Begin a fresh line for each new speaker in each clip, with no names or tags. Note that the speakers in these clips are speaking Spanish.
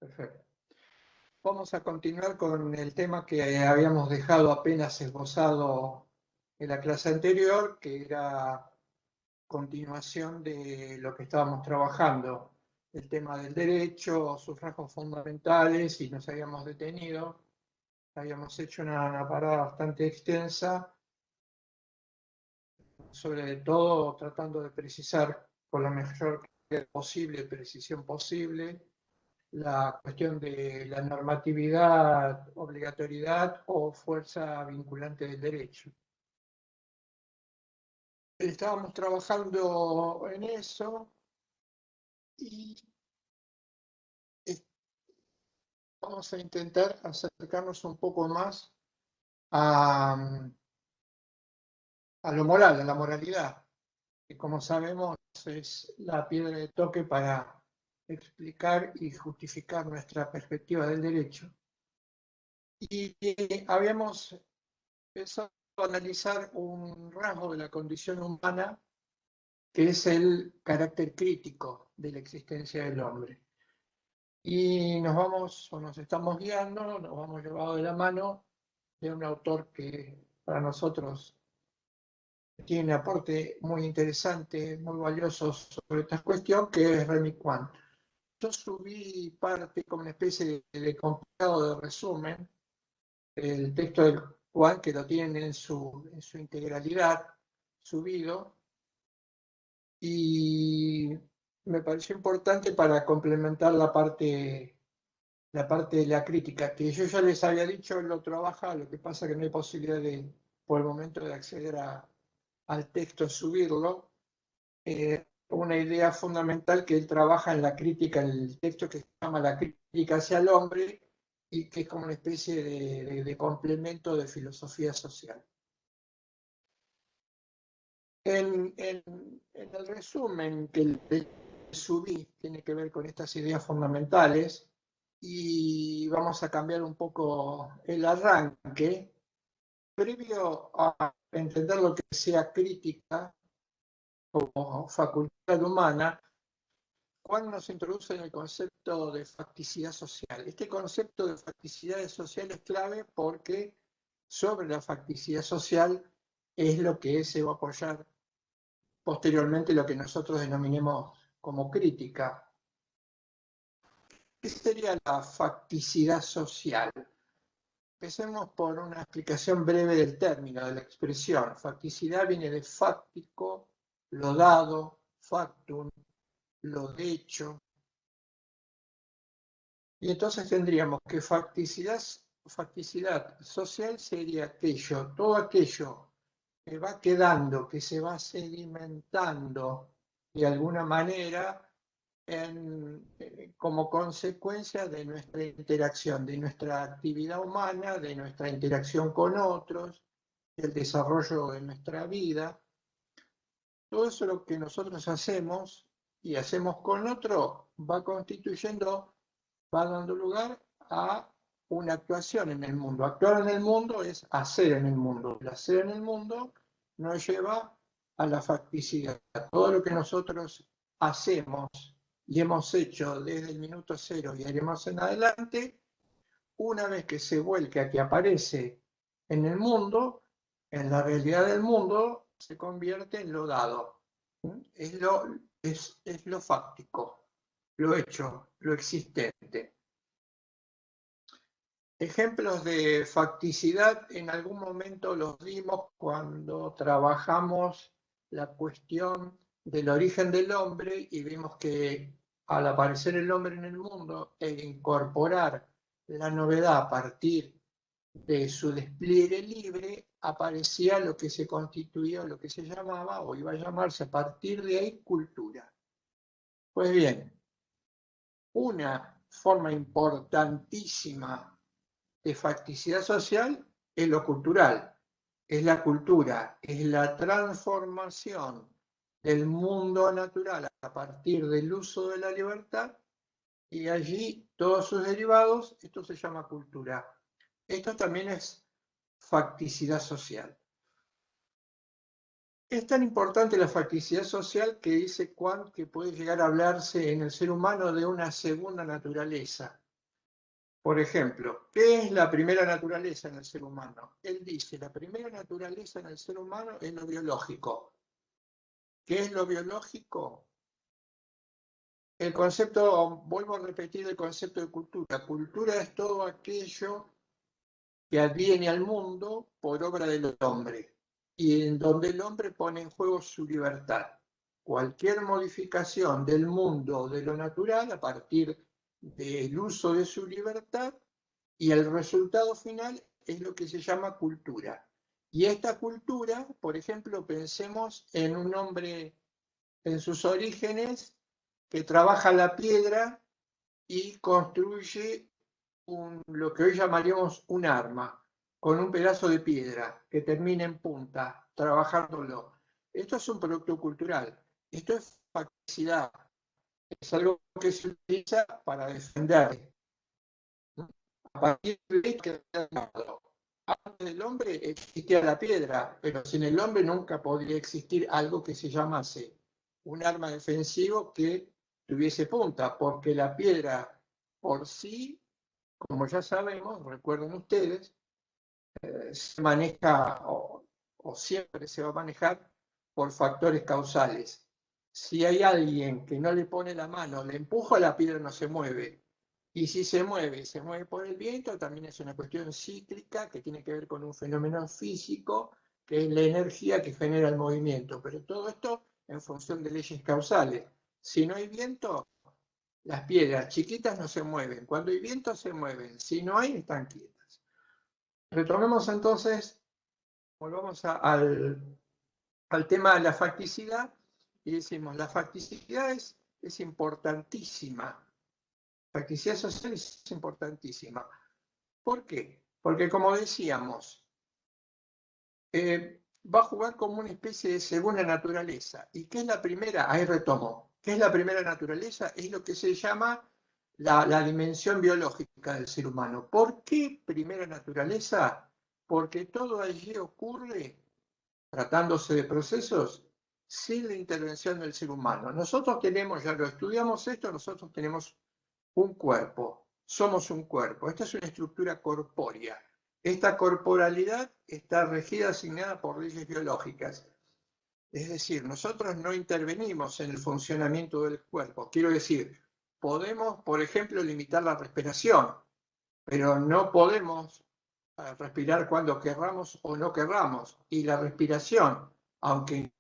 Perfecto. Vamos a continuar con el tema que habíamos dejado apenas esbozado en la clase anterior, que era continuación de lo que estábamos trabajando, el tema del derecho, sus rasgos fundamentales, y nos habíamos detenido. Habíamos hecho una parada bastante extensa, sobre todo tratando de precisar con la mayor precisión posible, la cuestión de la normatividad, obligatoriedad o fuerza vinculante del derecho. Estábamos trabajando en eso y vamos a intentar acercarnos un poco más a, a lo moral, a la moralidad, que como sabemos es la piedra de toque para explicar y justificar nuestra perspectiva del derecho. Y habíamos empezado a analizar un rasgo de la condición humana que es el carácter crítico de la existencia del hombre. Y nos estamos guiando, nos vamos llevado de la mano de un autor que para nosotros tiene un aporte muy interesante, muy valioso sobre esta cuestión, que es Remy Quant. Yo subí parte como una especie de compilado de resumen, el texto del Quant, que lo tienen en su integralidad subido, y me pareció importante para complementar la parte de la crítica, que yo ya les había dicho, él lo trabaja, lo que pasa que no hay posibilidad por el momento de acceder al texto, subirlo. Una idea fundamental que él trabaja en la crítica, en el texto que se llama La crítica hacia el hombre, y que es como una especie de complemento de filosofía social. En el resumen que le subí tiene que ver con estas ideas fundamentales, y vamos a cambiar un poco el arranque. Previo a entender lo que sea crítica como facultad humana, Juan nos introduce en el concepto de facticidad social. Este concepto de facticidad social es clave porque sobre la facticidad social es lo que se va a apoyar posteriormente lo que nosotros denominemos como crítica. ¿Qué sería la facticidad social? Empecemos por una explicación breve del término, de la expresión. Facticidad viene de fáctico, lo dado, factum, lo hecho. Y entonces tendríamos que facticidad social sería aquello, todo aquello que va quedando, que se va sedimentando de alguna manera como consecuencia de nuestra interacción, de nuestra actividad humana, de nuestra interacción con otros, del desarrollo de nuestra vida. Todo eso lo que nosotros hacemos y hacemos con otro va constituyendo, va dando lugar a una actuación en el mundo. Actuar en el mundo es hacer en el mundo. El hacer en el mundo nos lleva a la facticidad. Todo lo que nosotros hacemos y hemos hecho desde el minuto cero y haremos en adelante, una vez que se vuelca, que aparece en el mundo, en la realidad del mundo, se convierte en lo dado. Es lo fáctico, lo hecho, lo existente. Ejemplos de facticidad en algún momento los dimos cuando trabajamos la cuestión del origen del hombre y vimos que al aparecer el hombre en el mundo e incorporar la novedad a partir de su despliegue libre, aparecía lo que se constituía, lo que se llamaba, o iba a llamarse a partir de ahí, cultura. Pues bien, una forma importantísima de facticidad social es lo cultural, es la cultura, es la transformación del mundo natural a partir del uso de la libertad, y allí todos sus derivados. Esto se llama cultura. Esto también es facticidad social. Es tan importante la facticidad social que dice Quant que puede llegar a hablarse en el ser humano de una segunda naturaleza. Por ejemplo, ¿qué es la primera naturaleza en el ser humano? Él dice, la primera naturaleza en el ser humano es lo biológico. ¿Qué es lo biológico? El concepto, vuelvo a repetir el concepto de cultura. Cultura es todo aquello que adviene al mundo por obra del hombre y en donde el hombre pone en juego su libertad. Cualquier modificación del mundo o de lo natural a partir del uso de su libertad y el resultado final es lo que se llama cultura. Y esta cultura, por ejemplo, pensemos en un hombre en sus orígenes que trabaja la piedra y construye lo que hoy llamaríamos un arma, con un pedazo de piedra que termina en punta, trabajándolo. Esto es un producto cultural, esto es facticidad, es algo que se utiliza para defender. A partir de esto, antes del hombre existía la piedra, pero sin el hombre nunca podría existir algo que se llamase un arma defensivo que tuviese punta, porque la piedra por sí, como ya sabemos, recuerden ustedes, se maneja o siempre se va a manejar por factores causales. Si hay alguien que no le pone la mano, le empuja, la piedra no se mueve. Y si se mueve por el viento, también es una cuestión cíclica que tiene que ver con un fenómeno físico, que es la energía que genera el movimiento. Pero todo esto en función de leyes causales. Si no hay viento, las piedras chiquitas no se mueven. Cuando hay viento se mueven. Si no hay, están quietas. Retomemos entonces, volvamos al tema de la facticidad y decimos, la facticidad es importantísima. La facticidad social es importantísima. ¿Por qué? Porque como decíamos, va a jugar como una especie de segunda naturaleza. ¿Y qué es la primera? Ahí retomo. ¿Qué es la primera naturaleza? Es lo que se llama la dimensión biológica del ser humano. ¿Por qué primera naturaleza? Porque todo allí ocurre, tratándose de procesos, sin la intervención del ser humano. Nosotros tenemos, ya lo estudiamos esto, nosotros tenemos un cuerpo, somos un cuerpo. Esta es una estructura corpórea. Esta corporalidad está regida, asignada por leyes biológicas. Es decir, nosotros no intervenimos en el funcionamiento del cuerpo. Quiero decir, podemos, por ejemplo, limitar la respiración, pero no podemos respirar cuando querramos o no querramos. Y la respiración, aunque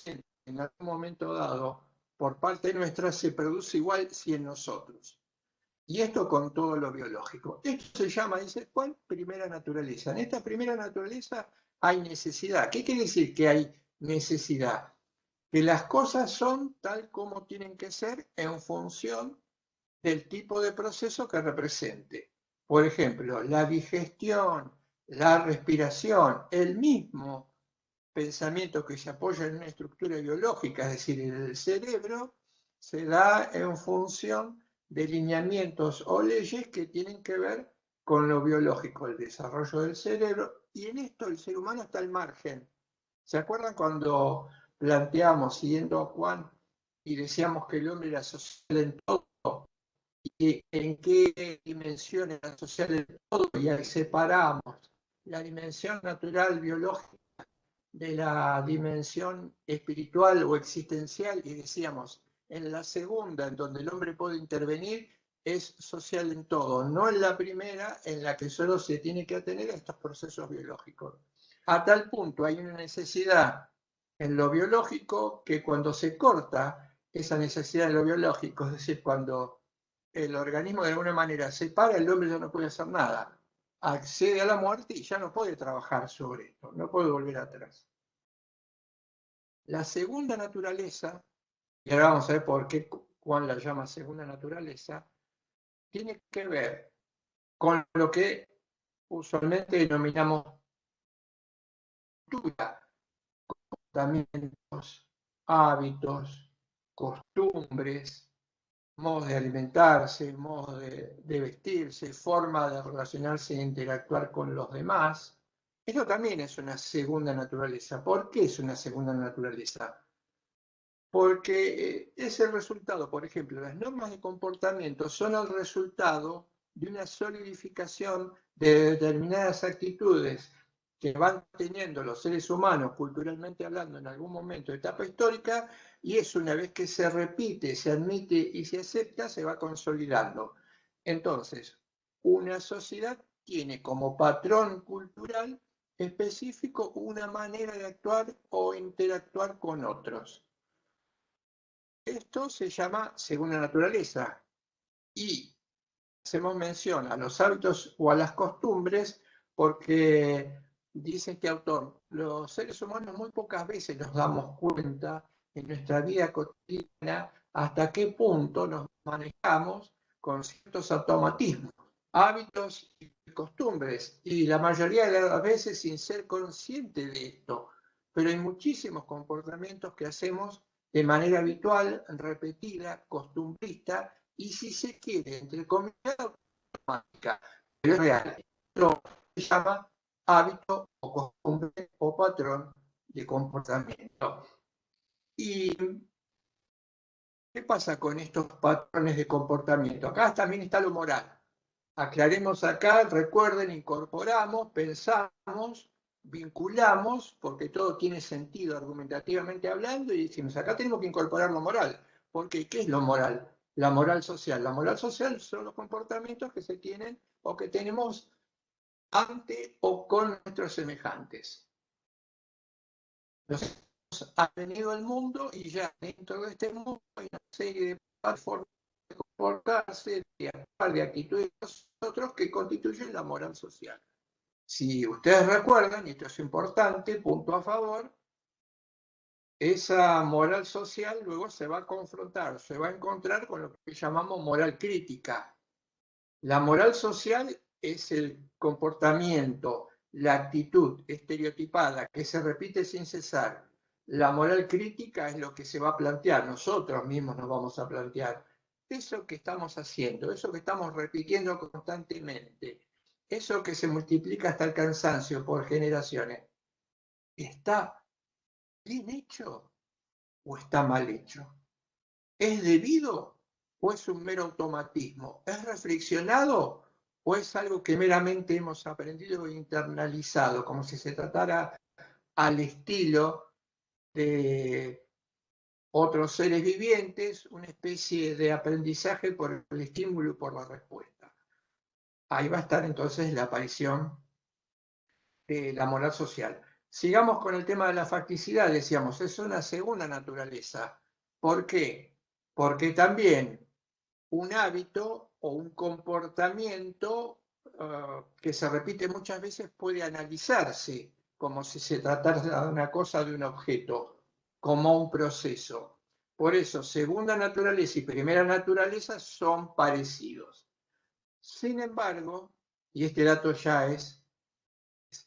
en algún momento dado, por parte nuestra, se produce igual si en nosotros. Y esto con todo lo biológico. Esto se llama, dice, ¿cuál? Primera naturaleza. En esta primera naturaleza hay necesidad. ¿Qué quiere decir que hay necesidad? Que las cosas son tal como tienen que ser en función del tipo de proceso que represente. Por ejemplo, la digestión, la respiración, el mismo pensamiento que se apoya en una estructura biológica, es decir, en el cerebro, se da en función de lineamientos o leyes que tienen que ver con lo biológico, el desarrollo del cerebro, y en esto el ser humano está al margen. ¿Se acuerdan cuando planteamos, siguiendo a Juan, y decíamos que el hombre era social en todo? ¿Y en qué dimensión era social en todo? Y ahí separamos la dimensión natural, biológica, de la dimensión espiritual o existencial, y decíamos, en la segunda, en donde el hombre puede intervenir, es social en todo, no en la primera, en la que solo se tiene que atener a estos procesos biológicos. A tal punto hay una necesidad en lo biológico que cuando se corta esa necesidad en lo biológico, es decir, cuando el organismo de alguna manera se para, el hombre ya no puede hacer nada, accede a la muerte y ya no puede trabajar sobre esto, no puede volver atrás. La segunda naturaleza, y ahora vamos a ver por qué Juan la llama segunda naturaleza, tiene que ver con lo que usualmente denominamos cultura, comportamientos, hábitos, costumbres, modos de alimentarse, modos de vestirse, forma de relacionarse e interactuar con los demás. Esto también es una segunda naturaleza. ¿Por qué es una segunda naturaleza? Porque es el resultado, por ejemplo, las normas de comportamiento son el resultado de una solidificación de determinadas actitudes que van teniendo los seres humanos, culturalmente hablando, en algún momento de etapa histórica, y eso, una vez que se repite, se admite y se acepta, se va consolidando. Entonces, una sociedad tiene como patrón cultural específico una manera de actuar o interactuar con otros. Esto se llama segunda naturaleza, y hacemos mención a los hábitos o a las costumbres porque dice este autor, los seres humanos muy pocas veces nos damos cuenta en nuestra vida cotidiana hasta qué punto nos manejamos con ciertos automatismos, hábitos y costumbres, y la mayoría de las veces sin ser consciente de esto. Pero hay muchísimos comportamientos que hacemos de manera habitual, repetida, costumbrista, y si se quiere, entre comillas, automática, pero es real. Esto se llama hábito o costumbre o patrón de comportamiento. ¿Y qué pasa con estos patrones de comportamiento? Acá también está lo moral. Aclaremos acá, recuerden, incorporamos, pensamos, vinculamos, porque todo tiene sentido argumentativamente hablando, y decimos, acá tenemos que incorporar lo moral. Porque, ¿qué es lo moral? La moral social. La moral social son los comportamientos que se tienen o que tenemos ante o con nuestros semejantes. Nos ha venido el mundo y ya dentro de este mundo hay una serie de formas de comportarse, de actuar, de actitudes de nosotros que constituyen la moral social. Si ustedes recuerdan, y esto es importante, punto a favor, esa moral social luego se va a confrontar, se va a encontrar con lo que llamamos moral crítica. La moral social es el comportamiento, la actitud estereotipada que se repite sin cesar. La moral crítica es lo que se va a plantear, nosotros mismos nos vamos a plantear. Eso que estamos haciendo, eso que estamos repitiendo constantemente, eso que se multiplica hasta el cansancio por generaciones, ¿está bien hecho o está mal hecho? ¿Es debido o es un mero automatismo? ¿Es reflexionado o es algo que meramente hemos aprendido e internalizado, como si se tratara al estilo de otros seres vivientes, una especie de aprendizaje por el estímulo y por la respuesta? Ahí va a estar entonces la aparición de la moral social. Sigamos con el tema de la facticidad, decíamos, es una segunda naturaleza. ¿Por qué? Porque también un hábito o un comportamiento que se repite muchas veces puede analizarse como si se tratara de una cosa, de un objeto, como un proceso. Por eso, segunda naturaleza y primera naturaleza son parecidos. Sin embargo, y este dato ya es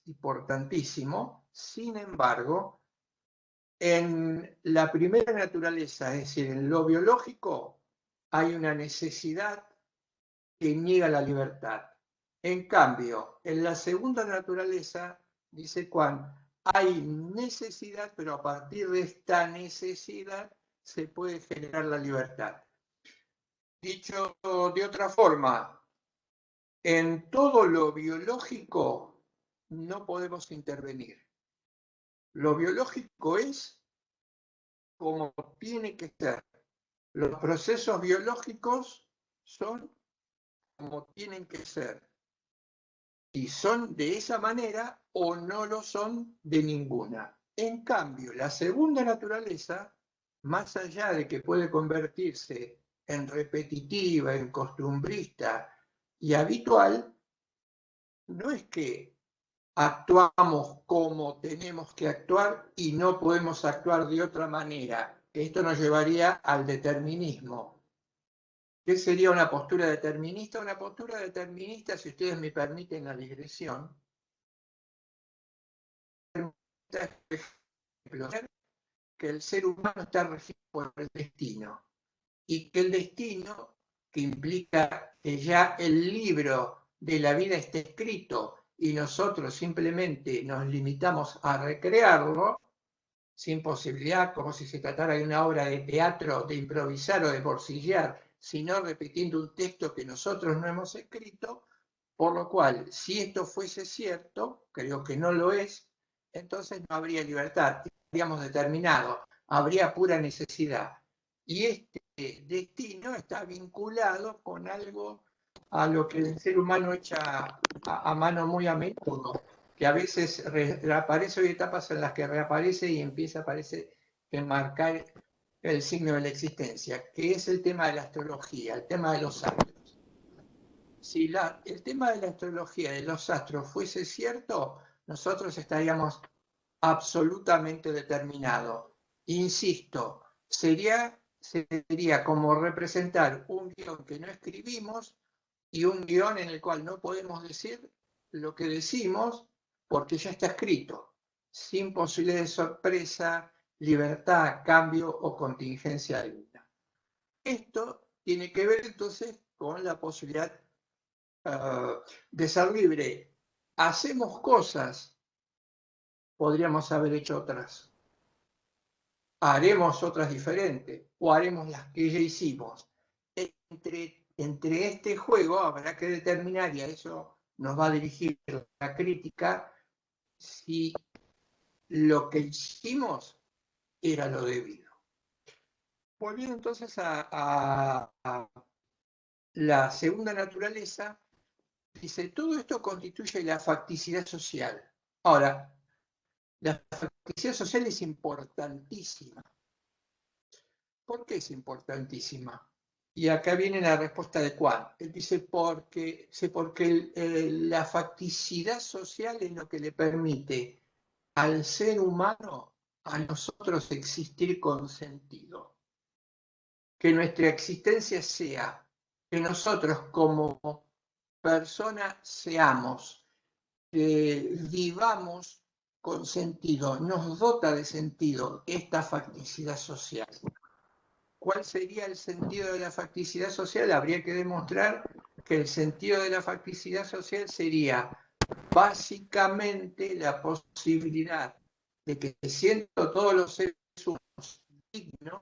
importantísimo, sin embargo, en la primera naturaleza, es decir, en lo biológico, hay una necesidad que niega la libertad. En cambio, en la segunda naturaleza, dice Juan, hay necesidad, pero a partir de esta necesidad se puede generar la libertad. Dicho de otra forma, en todo lo biológico no podemos intervenir. Lo biológico es como tiene que ser. Los procesos biológicos son como tienen que ser. Y son de esa manera o no lo son de ninguna. En cambio, la segunda naturaleza, más allá de que puede convertirse en repetitiva, en costumbrista y habitual, no es que actuamos como tenemos que actuar y no podemos actuar de otra manera. Esto nos llevaría al determinismo. ¿Qué sería una postura determinista? Una postura determinista, si ustedes me permiten la digresión, que el ser humano está regido por el destino y que el destino, que implica que ya el libro de la vida está escrito y nosotros simplemente nos limitamos a recrearlo, sin posibilidad, como si se tratara de una obra de teatro, de improvisar o de bolsillar, sino repitiendo un texto que nosotros no hemos escrito, por lo cual, si esto fuese cierto, creo que no lo es, entonces no habría libertad, estaríamos determinados, habría pura necesidad. Y este destino está vinculado con algo a lo que el ser humano echa a mano muy a menudo, que a veces reaparece, hay etapas en las que reaparece y empieza a aparecer, enmarcar el signo de la existencia, que es el tema de la astrología, el tema de los astros. Si el tema de la astrología, de los astros, fuese cierto, nosotros estaríamos absolutamente determinados. Insisto, sería como representar un guión que no escribimos y un guión en el cual no podemos decir lo que decimos porque ya está escrito, sin posibilidad de sorpresa, libertad, cambio o contingencia alguna. Esto tiene que ver entonces con la posibilidad de ser libre. Hacemos cosas, podríamos haber hecho otras. Haremos otras diferentes o haremos las que ya hicimos. Entre este juego habrá que determinar, y a eso nos va a dirigir la crítica, si lo que hicimos era lo debido. Volviendo entonces a la segunda naturaleza, dice, todo esto constituye la facticidad social. Ahora, la facticidad social es importantísima. ¿Por qué es importantísima? Y acá viene la respuesta de Juan. Él dice, porque la facticidad social es lo que le permite al ser humano, a nosotros existir con sentido. Que nuestra existencia sea, que nosotros como personas seamos, vivamos con sentido, nos dota de sentido esta facticidad social. ¿Cuál sería el sentido de la facticidad social? Habría que demostrar que el sentido de la facticidad social sería básicamente la posibilidad de que siendo todos los seres humanos dignos,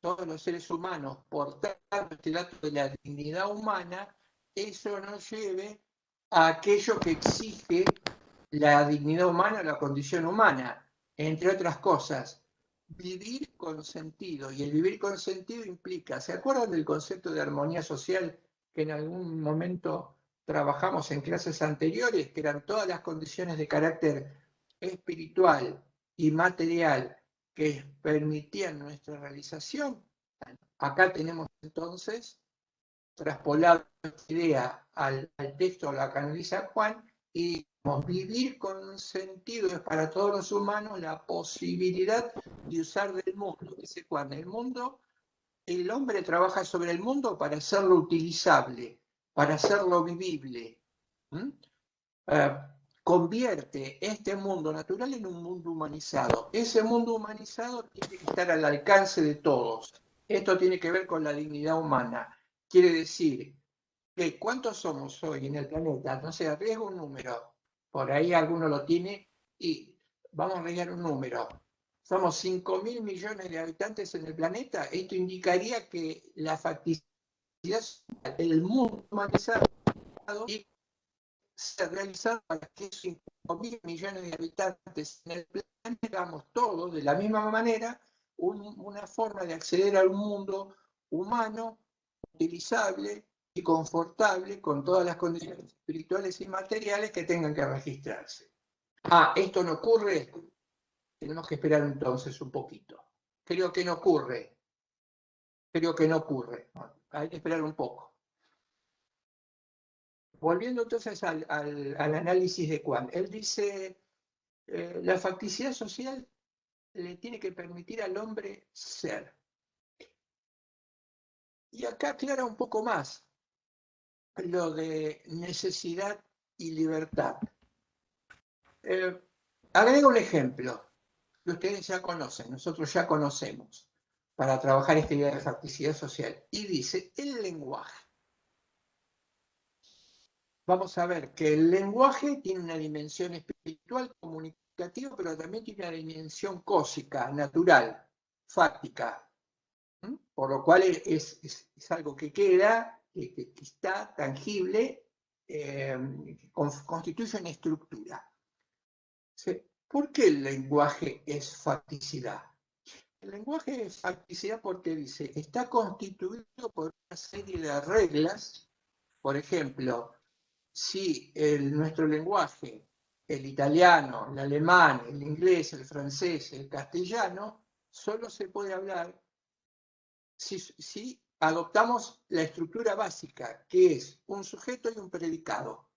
todos los seres humanos portando este dato de la dignidad humana, eso nos lleve a aquello que exige la dignidad humana, la condición humana, entre otras cosas, vivir con sentido. Y el vivir con sentido implica, ¿se acuerdan del concepto de armonía social que en algún momento trabajamos en clases anteriores, que eran todas las condiciones de carácter espiritual y material que permitían nuestra realización? Acá tenemos entonces traspolado esta idea al texto, la canaliza Juan, y vivir con sentido es para todos los humanos la posibilidad de usar del mundo. Dice Juan, el hombre trabaja sobre el mundo para hacerlo utilizable, para hacerlo vivible. Convierte este mundo natural en un mundo humanizado. Ese mundo humanizado tiene que estar al alcance de todos. Esto tiene que ver con la dignidad humana. Quiere decir que ¿cuántos somos hoy en el planeta? No sé, arriesgo un número. Por ahí alguno lo tiene y vamos a arriesgar un número. Somos 5.000 millones de habitantes en el planeta. Esto indicaría que la facticidad del mundo humanizado y se realizado para que esos 5.000 millones de habitantes en el planeta hagamos todos de la misma manera una forma de acceder a un mundo humano, utilizable y confortable con todas las condiciones espirituales y materiales que tengan que registrarse. Esto no ocurre, tenemos que esperar entonces un poquito. Creo que no ocurre. Hay que esperar un poco. Volviendo entonces al análisis de Juan, él dice, la facticidad social le tiene que permitir al hombre ser. Y acá aclara un poco más lo de necesidad y libertad. Agrega un ejemplo que ustedes ya conocen, nosotros ya conocemos, para trabajar esta idea de facticidad social. Y dice, el lenguaje. Vamos a ver que el lenguaje tiene una dimensión espiritual, comunicativa, pero también tiene una dimensión cósica, natural, fáctica. Por lo cual es algo que queda, que está tangible, constituye una estructura. ¿Por qué el lenguaje es facticidad? El lenguaje es facticidad porque dice, está constituido por una serie de reglas. Por ejemplo, si nuestro lenguaje, el italiano, el alemán, el inglés, el francés, el castellano, solo se puede hablar si adoptamos la estructura básica, que es un sujeto y un predicado.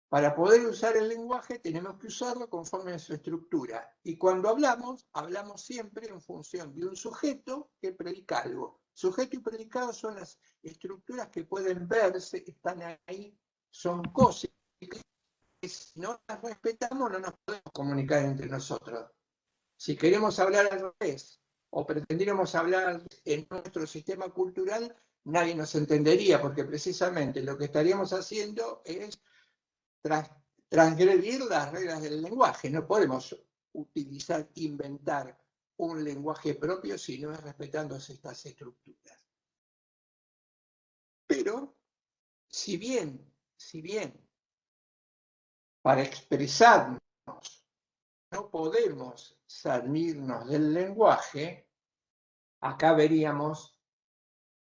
Para poder usar el lenguaje tenemos que usarlo conforme a su estructura. Y cuando hablamos, hablamos siempre en función de un sujeto que predica algo. Sujeto y predicado son las estructuras que pueden verse, están ahí, son cosas que si no las respetamos no nos podemos comunicar entre nosotros. Si queremos hablar al revés o pretendiéramos hablar en nuestro sistema cultural, nadie nos entendería, porque precisamente lo que estaríamos haciendo es transgredir las reglas del lenguaje. No podemos utilizar, inventar un lenguaje propio si no es respetando estas estructuras. Pero, si bien para expresarnos no podemos salirnos del lenguaje, acá veríamos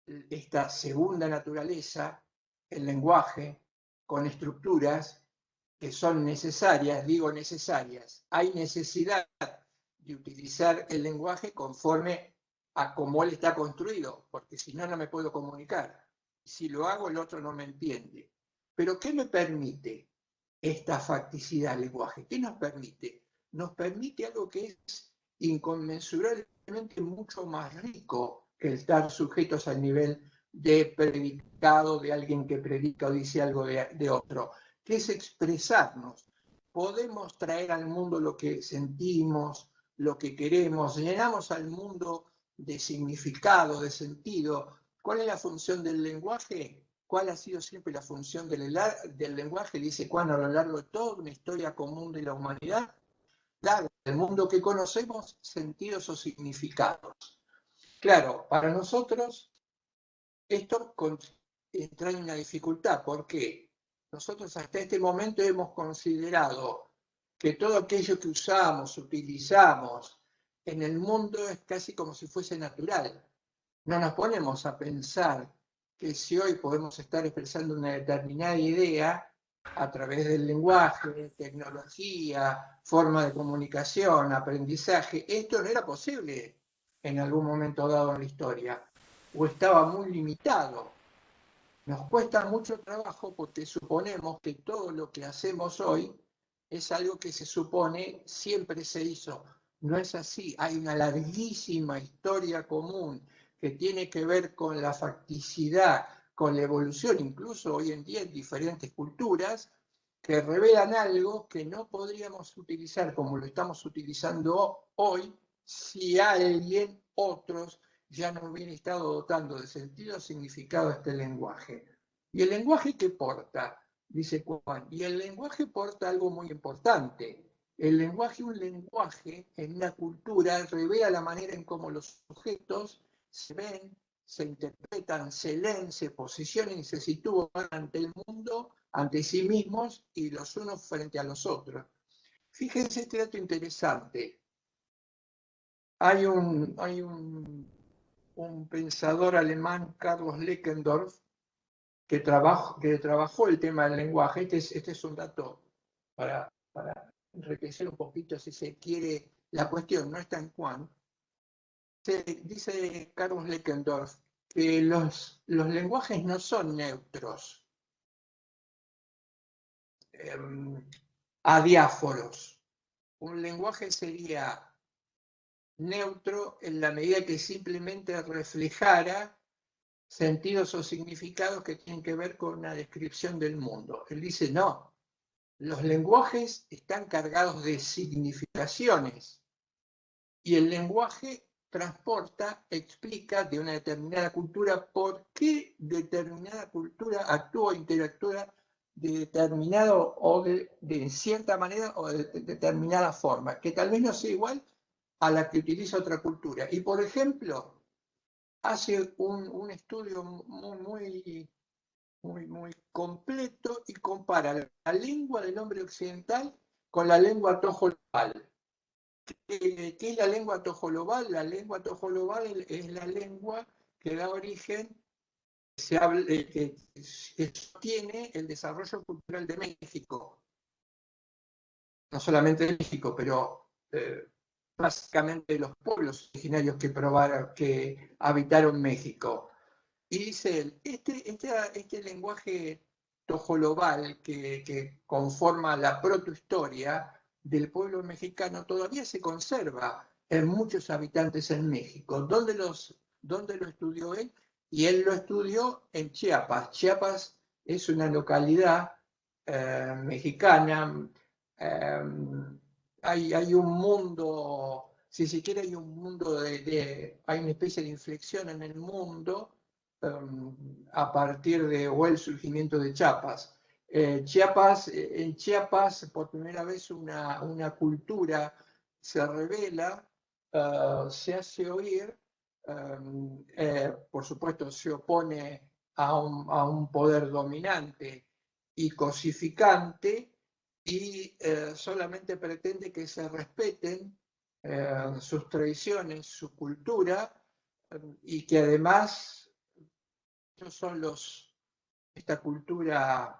esta segunda naturaleza, el lenguaje, con estructuras que son necesarias, digo necesarias. Hay necesidad de utilizar el lenguaje conforme a cómo él está construido, porque si no, no me puedo comunicar. Si lo hago, el otro no me entiende. Pero ¿qué me permite esta facticidad del lenguaje? ¿Qué nos permite? Nos permite algo que es inconmensurablemente mucho más rico que el estar sujetos al nivel de predicado de alguien que predica o dice algo de otro, que es expresarnos. Podemos traer al mundo lo que sentimos, lo que queremos, llenamos al mundo de significado, de sentido. ¿Cuál es la función del lenguaje? ¿Cuál ha sido siempre la función del lenguaje? Dice Juan a lo largo de toda una historia común de la humanidad, dar al mundo que conocemos sentidos o significados. Claro, para nosotros esto trae una dificultad, porque nosotros hasta este momento hemos considerado que todo aquello que usamos, utilizamos en el mundo es casi como si fuese natural. No nos ponemos a pensar que si hoy podemos estar expresando una determinada idea a través del lenguaje, tecnología, forma de comunicación, aprendizaje, esto no era posible en algún momento dado en la historia, o estaba muy limitado. Nos cuesta mucho trabajo porque suponemos que todo lo que hacemos hoy es algo que se supone siempre se hizo. No es así, hay una larguísima historia común que tiene que ver con la facticidad, con la evolución, incluso hoy en día en diferentes culturas, que revelan algo que no podríamos utilizar como lo estamos utilizando hoy si alguien, otros, ya no hubiera estado dotando de sentido significado a este lenguaje. ¿Y el lenguaje qué porta? Dice Juan. Y el lenguaje porta algo muy importante. El lenguaje, un lenguaje en una cultura revela la manera en cómo los sujetos se ven, se interpretan, se leen, se posicionan y se sitúan ante el mundo, ante sí mismos y los unos frente a los otros. Fíjense este dato interesante. Hay un pensador alemán, Carlos Leckendorf, que trabajó el tema del lenguaje. Este es un dato para enriquecer un poquito, si se quiere, la cuestión, no está en Juan. Dice Carlos Leckendorf que los lenguajes no son neutros, adiáforos. Un lenguaje sería neutro en la medida que simplemente reflejara sentidos o significados que tienen que ver con una descripción del mundo. Él dice, no, los lenguajes están cargados de significaciones y el lenguaje transporta, explica de una determinada cultura por qué determinada cultura actúa o interactúa de determinado o de cierta manera o de determinada forma, que tal vez no sea igual a la que utiliza otra cultura. Y por ejemplo, hace un estudio muy completo y compara la lengua del hombre occidental con la lengua tojolobal. ¿Qué es la lengua tojolobal? La lengua tojolobal es la lengua que da origen, que sostiene el desarrollo cultural de México. No solamente de México, pero básicamente de los pueblos originarios que habitaron México. Y dice él, este lenguaje tojolobal que conforma la protohistoria del pueblo mexicano todavía se conserva en muchos habitantes en México. ¿Dónde lo estudió él? Y él lo estudió en Chiapas. Chiapas es una localidad mexicana. eh, hay un mundo, si se quiere, hay un mundo hay una especie de inflexión en el mundo a partir de o el surgimiento de Chiapas. En Chiapas, por primera vez, una cultura se revela, se hace oír, por supuesto se opone a un poder dominante y cosificante, y solamente pretende que se respeten sus tradiciones, su cultura, y que además ellos son esta cultura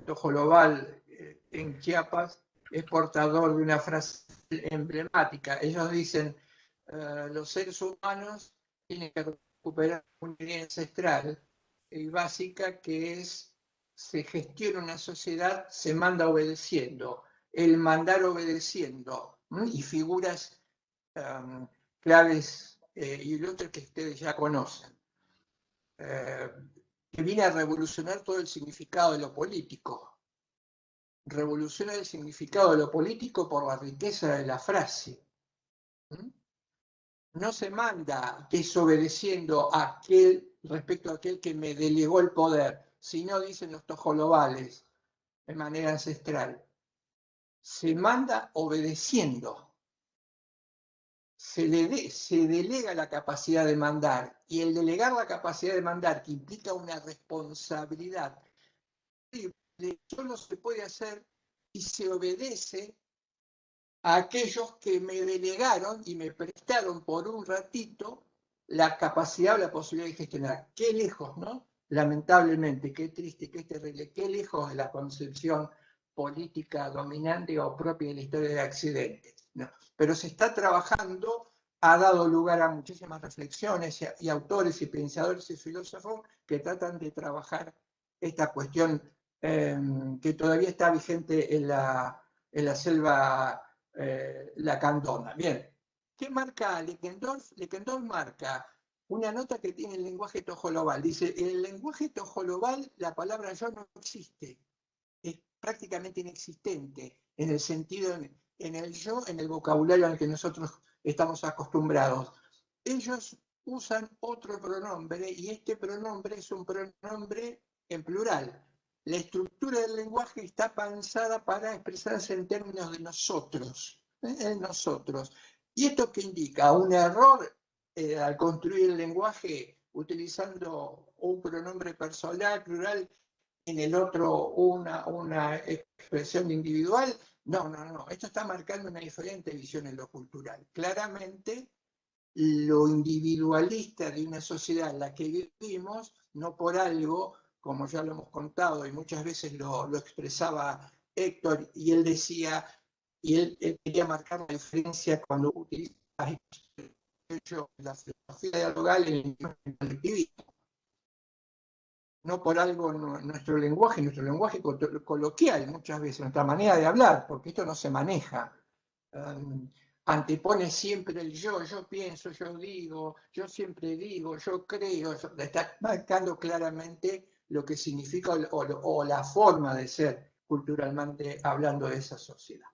tojolobal en Chiapas es portador de una frase emblemática. Ellos dicen, los seres humanos tienen que recuperar una idea ancestral y básica, que es: se gestiona una sociedad, se manda obedeciendo. El mandar obedeciendo, y figuras claves y otras que ustedes ya conocen, que viene a revolucionar todo el significado de lo político. Revoluciona el significado de lo político por la riqueza de la frase. No se manda desobedeciendo a aquel, respecto a aquel que me delegó el poder, sino, dicen los tojolobales, de manera ancestral, se manda obedeciendo. Se delega la capacidad de mandar, y el delegar la capacidad de mandar, que implica una responsabilidad, solo se puede hacer si se obedece a aquellos que me delegaron y me prestaron por un ratito la capacidad o la posibilidad de gestionar. Qué lejos, ¿no? Lamentablemente, qué triste, qué terrible, qué lejos de la concepción política dominante o propia de la historia de accidentes, ¿no? Pero se está trabajando, ha dado lugar a muchísimas reflexiones y autores y pensadores y filósofos que tratan de trabajar esta cuestión que todavía está vigente en la selva lacandona. Bien, ¿qué marca Leckendorf? Leckendorf marca una nota que tiene el lenguaje tojolobal. Dice, en el lenguaje tojolobal la palabra yo no existe, es prácticamente inexistente en el sentido, en el yo, en el vocabulario al que nosotros estamos acostumbrados. Ellos usan otro pronombre, y este pronombre es un pronombre en plural. La estructura del lenguaje está pensada para expresarse en términos de nosotros, nosotros. ¿Y esto qué indica? Un error al construir el lenguaje utilizando un pronombre personal, plural, en el otro una expresión individual. No. Esto está marcando una diferente visión en lo cultural. Claramente, lo individualista de una sociedad en la que vivimos, no por algo, como ya lo hemos contado y muchas veces lo expresaba Héctor, y él decía, y él quería marcar la diferencia cuando utiliza la filosofía dialogal en el colectivismo. No por algo nuestro lenguaje coloquial muchas veces, nuestra manera de hablar, porque esto no se maneja. Antepone siempre el yo pienso, yo digo, yo siempre digo, yo creo, está marcando claramente lo que significa o la forma de ser culturalmente hablando de esa sociedad.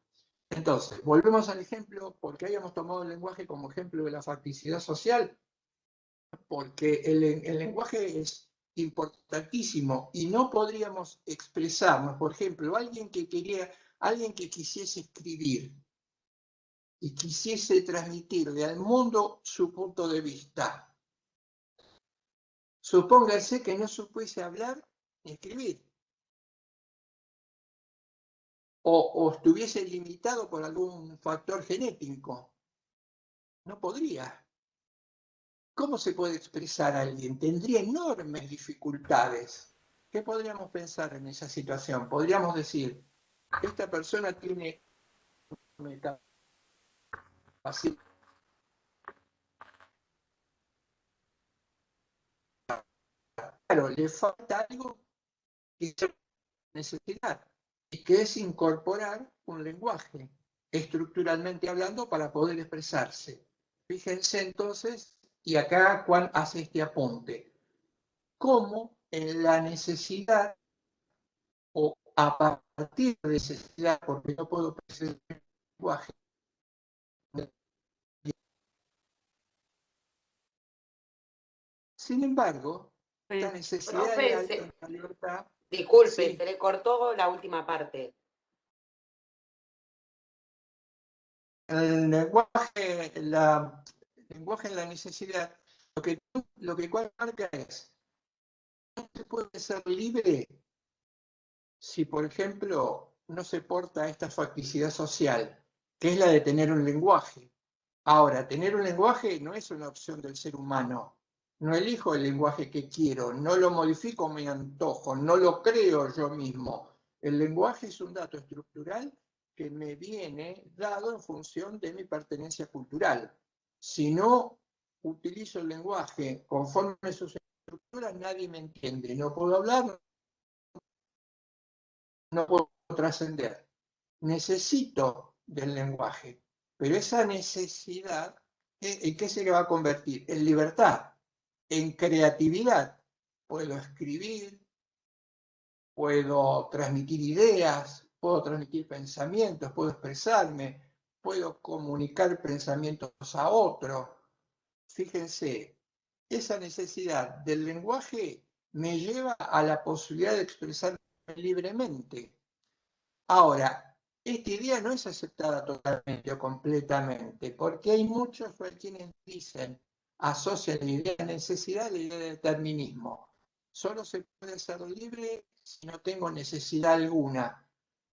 Entonces, volvemos al ejemplo, porque habíamos tomado el lenguaje como ejemplo de la facticidad social, porque el lenguaje es importantísimo y no podríamos expresarnos. Por ejemplo, alguien que quisiese escribir y quisiese transmitirle al mundo su punto de vista, Supóngase que no supiese hablar ni escribir, o estuviese limitado por algún factor genético. No podría. ¿Cómo se puede expresar a alguien? Tendría enormes dificultades. ¿Qué podríamos pensar en esa situación? Podríamos decir, esta persona tiene una capacidad, claro, le falta algo que se necesitar, y que es incorporar un lenguaje, estructuralmente hablando, para poder expresarse. Fíjense entonces, y acá Juan hace este apunte, cómo en la necesidad, o a partir de necesidad, porque no puedo expresar el lenguaje, sin embargo, esta necesidad de la libertad,
disculpe,
sí,
se le cortó la última parte.
el lenguaje, el lenguaje en la necesidad, lo que Juan marca es, no se puede ser libre si, por ejemplo, no se porta esta facticidad social, que es la de tener un lenguaje. Ahora, tener un lenguaje no es una opción del ser humano. No elijo el lenguaje que quiero, no lo modifico a mi antojo, no lo creo yo mismo. El lenguaje es un dato estructural que me viene dado en función de mi pertenencia cultural. Si no utilizo el lenguaje conforme a sus estructuras, nadie me entiende. No puedo hablar, no puedo trascender. Necesito del lenguaje, pero esa necesidad, ¿en qué se le va a convertir? En libertad, en creatividad. Puedo escribir, puedo transmitir ideas, puedo transmitir pensamientos, puedo expresarme, puedo comunicar pensamientos a otro. Fíjense, esa necesidad del lenguaje me lleva a la posibilidad de expresarme libremente. Ahora, esta idea no es aceptada totalmente o completamente, porque hay muchos quienes dicen, asocian la idea de necesidad a la idea de determinismo. Solo se puede ser libre si no tengo necesidad alguna.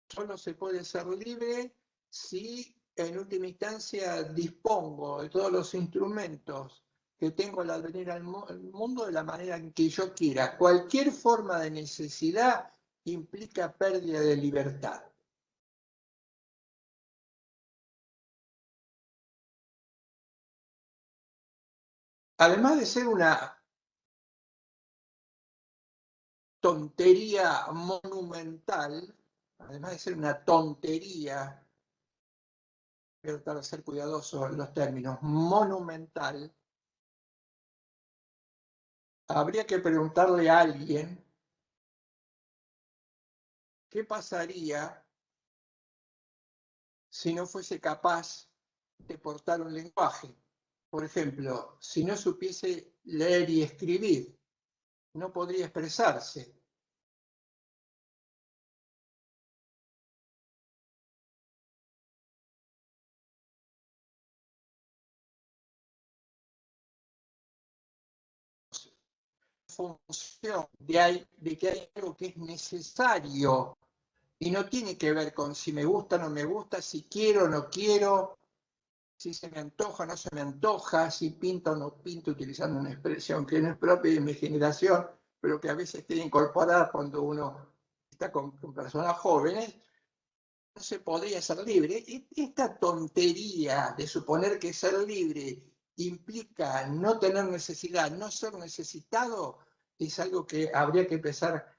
Solo se puede ser libre si en última instancia dispongo de todos los instrumentos que tengo al venir al mundo de la manera en que yo quiera. Cualquier forma de necesidad implica pérdida de libertad. Además de ser una tontería monumental, además de ser una tontería, quiero tratar de ser cuidadoso en los términos, monumental, habría que preguntarle a alguien qué pasaría si no fuese capaz de portar un lenguaje. Por ejemplo, si no supiese leer y escribir, no podría expresarse. Función de que hay algo que es necesario y no tiene que ver con si me gusta o no me gusta, si quiero o no quiero, si se me antoja o no se me antoja, si pinto o no pinto, utilizando una expresión que no es propia de mi generación, pero que a veces queda incorporada cuando uno está con personas jóvenes. No se podría ser libre. Esta tontería de suponer que ser libre implica no tener necesidad, no ser necesitado, es algo que habría que empezar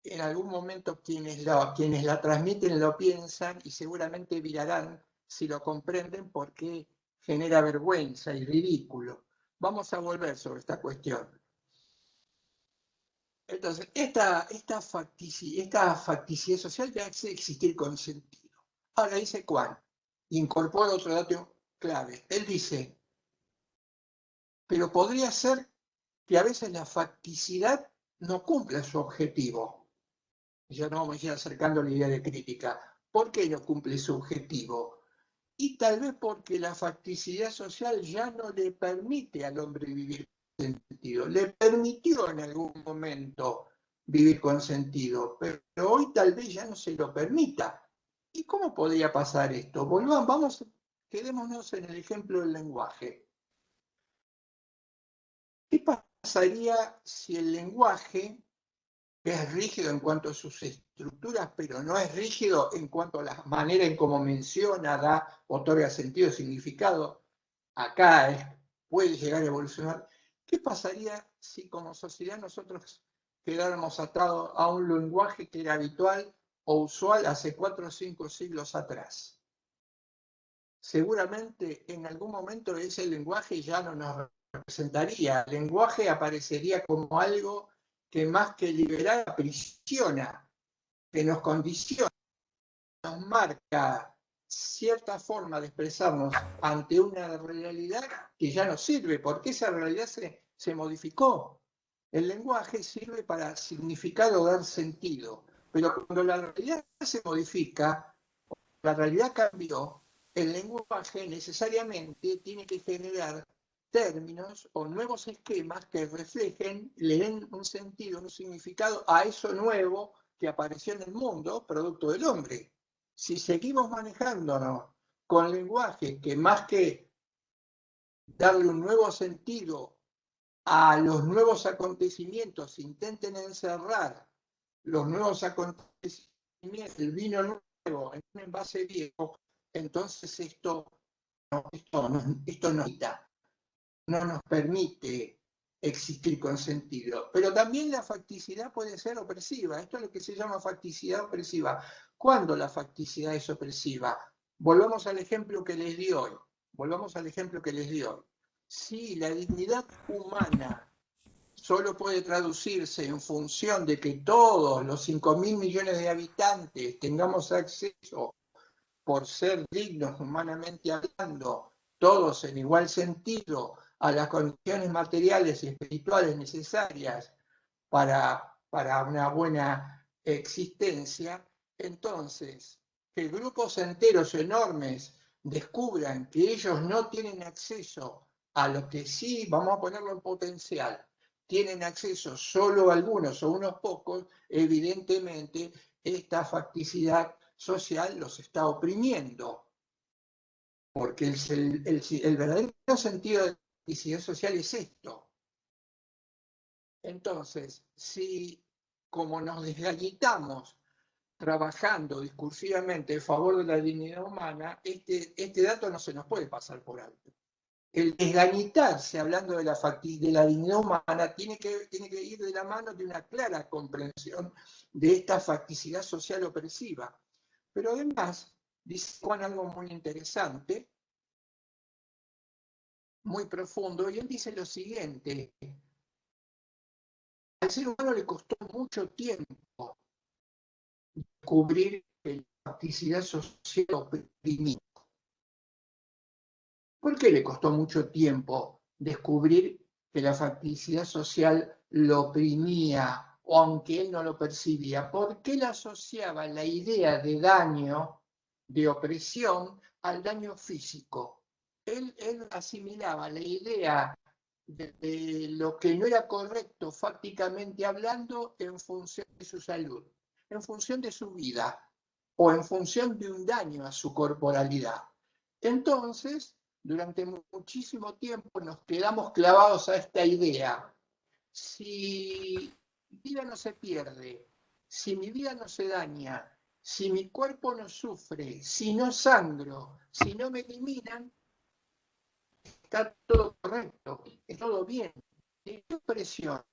en algún momento. Quienes la transmiten lo piensan y seguramente virarán si lo comprenden, porque genera vergüenza y ridículo. Vamos a volver sobre esta cuestión. Entonces, esta facticidad social ya hace existir con sentido. Ahora dice Juan, incorpora otro dato clave. Él dice, pero podría ser que a veces la facticidad no cumple su objetivo. Ya no vamos a ir acercando la idea de crítica. ¿Por qué no cumple su objetivo? Y tal vez porque la facticidad social ya no le permite al hombre vivir sentido. Le permitió en algún momento vivir con sentido, pero hoy tal vez ya no se lo permita. ¿Y cómo podría pasar esto? Quedémonos en el ejemplo del lenguaje. ¿Qué pasaría si el lenguaje, que es rígido en cuanto a sus estructuras, pero no es rígido en cuanto a la manera en cómo menciona, otorga sentido, significado, acá puede llegar a evolucionar? ¿Qué pasaría si como sociedad nosotros quedáramos atados a un lenguaje que era habitual o usual hace 4 o 5 siglos atrás? Seguramente en algún momento ese lenguaje ya no nos representaría. El lenguaje aparecería como algo que más que liberar, aprisiona, que nos condiciona, nos marca cierta forma de expresarnos ante una realidad que ya no sirve, porque esa realidad se modificó. El lenguaje sirve para significar o dar sentido, pero cuando la realidad se modifica, la realidad cambió, el lenguaje necesariamente tiene que generar términos o nuevos esquemas que reflejen, le den un sentido, un significado a eso nuevo que apareció en el mundo, producto del hombre. Si seguimos manejándonos con lenguaje que más que darle un nuevo sentido a los nuevos acontecimientos, intenten encerrar los nuevos acontecimientos, el vino nuevo en un envase viejo, entonces esto no nos permite existir con sentido. Pero también la facticidad puede ser opresiva. Esto es lo que se llama facticidad opresiva. ¿Cuándo la facticidad es opresiva? Volvamos al ejemplo que les di hoy. Si la dignidad humana solo puede traducirse en función de que todos los 5.000 millones de habitantes tengamos acceso, por ser dignos humanamente hablando, todos en igual sentido, a las condiciones materiales y espirituales necesarias para una buena existencia, entonces que grupos enteros enormes descubran que ellos no tienen acceso a lo que sí, vamos a ponerlo en potencial, tienen acceso solo algunos o unos pocos, evidentemente esta facticidad social los está oprimiendo, porque el verdadero sentido de la facticidad social es esto. Entonces, si como nos desgañitamos trabajando discursivamente en favor de la dignidad humana, este dato no se nos puede pasar por alto. El desgañitarse hablando de la dignidad humana tiene que ir de la mano de una clara comprensión de esta facticidad social opresiva. Pero además, dice Juan algo muy interesante, muy profundo, y él dice lo siguiente: al ser humano le costó mucho tiempo descubrir que la facticidad social oprimía. ¿Por qué le costó mucho tiempo descubrir que la facticidad social lo oprimía, o aunque él no lo percibía? Porque él asociaba la idea de daño, de opresión, al daño físico. Él asimilaba la idea de lo que no era correcto fácticamente hablando en función de su salud, en función de su vida o en función de un daño a su corporalidad. Entonces, durante muchísimo tiempo nos quedamos clavados a esta idea. Si mi vida no se pierde, si mi vida no se daña, si mi cuerpo no sufre, si no sangro, si no me eliminan, está todo correcto, es todo bien. ¿Qué presión?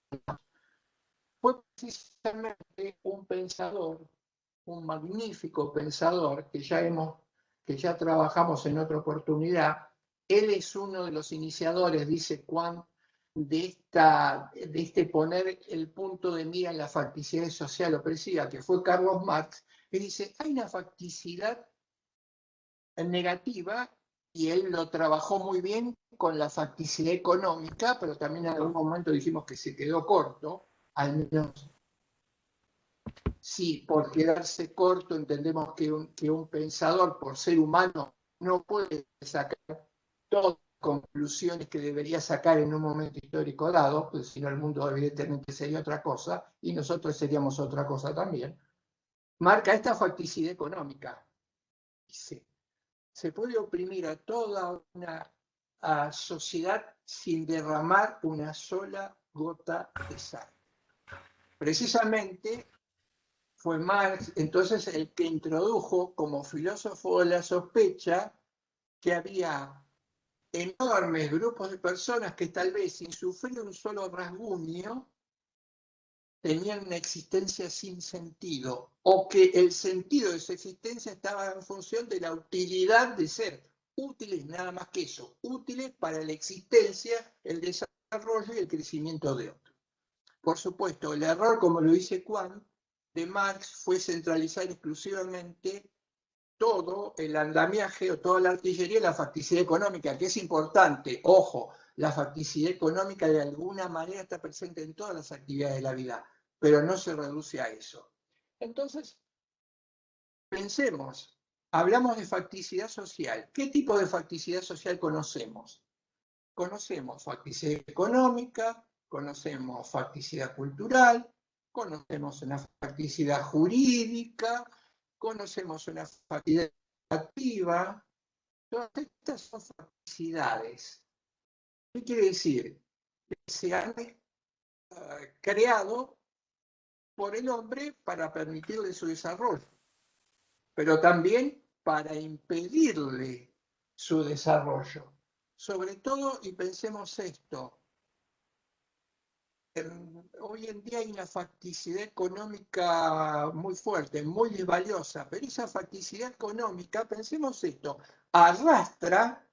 Fue precisamente un pensador, un magnífico pensador que ya trabajamos en otra oportunidad. Él es uno de los iniciadores, dice Juan, de este poner el punto de mira en la facticidad social opresiva, que fue Carlos Marx, que dice, hay una facticidad negativa, y él lo trabajó muy bien con la facticidad económica, pero también en algún momento dijimos que se quedó corto, al menos sí, por quedarse corto entendemos que un pensador, por ser humano, no puede sacar todo conclusiones que debería sacar en un momento histórico dado, pues si no el mundo evidentemente sería otra cosa y nosotros seríamos otra cosa también, marca esta facticidad económica. Dice, se puede oprimir a toda una sociedad sin derramar una sola gota de sangre. Precisamente fue Marx entonces el que introdujo como filósofo la sospecha que había enormes grupos de personas que tal vez sin sufrir un solo rasguño tenían una existencia sin sentido, o que el sentido de su existencia estaba en función de la utilidad de ser útiles, nada más que eso, útiles para la existencia, el desarrollo y el crecimiento de otros. Por supuesto, el error, como lo dice Kant, de Marx fue centralizar exclusivamente todo el andamiaje o toda la artillería y la facticidad económica, que es importante. Ojo, la facticidad económica de alguna manera está presente en todas las actividades de la vida, pero no se reduce a eso. Entonces, pensemos, hablamos de facticidad social. ¿Qué tipo de facticidad social conocemos? Conocemos facticidad económica, conocemos facticidad cultural, conocemos una facticidad jurídica, conocemos una facticidad activa. Todas estas son facticidades. ¿Qué quiere decir? Que se han creado por el hombre para permitirle su desarrollo, pero también para impedirle su desarrollo. Sobre todo, y pensemos esto, hoy en día hay una facticidad económica muy fuerte, muy valiosa, pero esa facticidad económica, pensemos esto, arrastra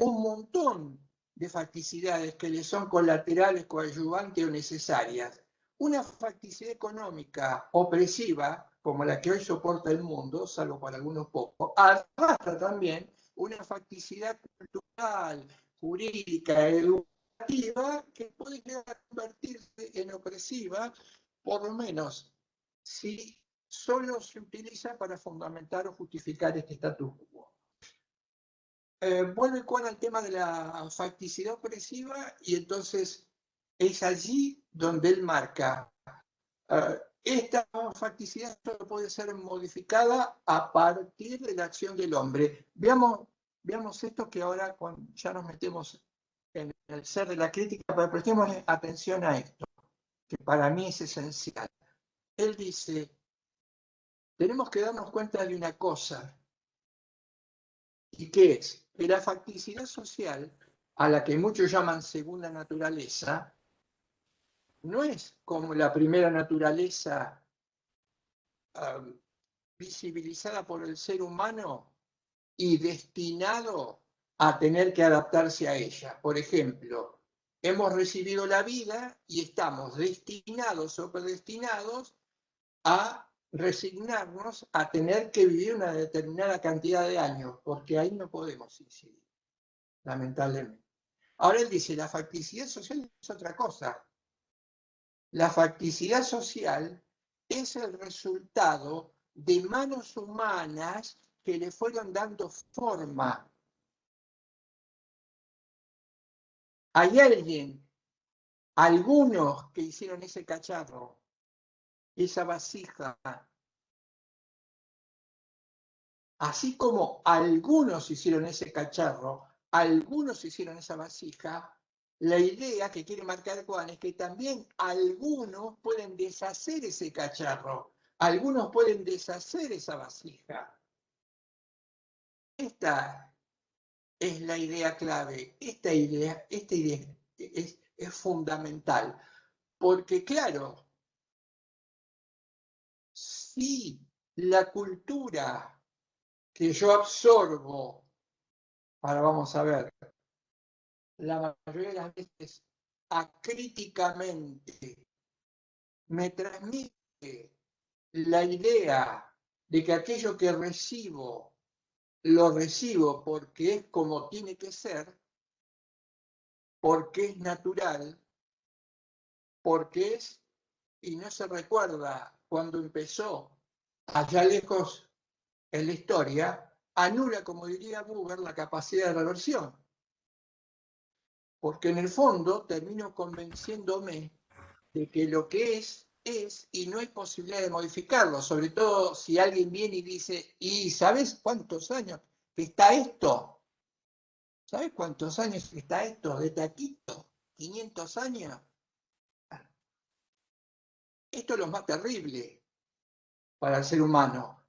un montón de facticidades que le son colaterales, coadyuvantes o necesarias. Una facticidad económica opresiva, como la que hoy soporta el mundo, salvo para algunos pocos, arrastra también una facticidad cultural, jurídica, educativa, que puede llegar a convertirse en opresiva, por lo menos si solo se utiliza para fundamentar o justificar este status quo. Vuelve Juan al tema de la facticidad opresiva y entonces es allí donde él marca esta facticidad solo puede ser modificada a partir de la acción del hombre. Veamos esto que ahora ya nos metemos en el ser de la crítica, pero prestemos atención a esto, que para mí es esencial. Él dice, tenemos que darnos cuenta de una cosa, ¿y qué es? Que la facticidad social, a la que muchos llaman segunda naturaleza, no es como la primera naturaleza visibilizada por el ser humano y destinado a tener que adaptarse a ella. Por ejemplo, hemos recibido la vida y estamos destinados o predestinados a resignarnos a tener que vivir una determinada cantidad de años, porque ahí no podemos incidir, lamentablemente. Ahora él dice, la facticidad social es otra cosa. La facticidad social es el resultado de manos humanas que le fueron dando forma. Hay algunos que hicieron ese cacharro, esa vasija, así como algunos hicieron ese cacharro, algunos hicieron esa vasija, la idea que quiere marcar Juan es que también algunos pueden deshacer ese cacharro, algunos pueden deshacer esa vasija. Esta es la idea clave, esta idea es fundamental, porque claro, si la cultura que yo absorbo, ahora vamos a ver, la mayoría de las veces acríticamente me transmite la idea de que aquello que recibo, lo recibo porque es como tiene que ser, porque es natural, porque es, y no se recuerda cuando empezó allá lejos en la historia, anula, como diría Buber, la capacidad de reversión. Porque en el fondo termino convenciéndome de que lo que es y no hay posibilidad de modificarlo, sobre todo si alguien viene y dice, ¿y sabes cuántos años que está esto? ¿Sabes cuántos años que está esto de taquito? 500 años. Esto es lo más terrible para el ser humano,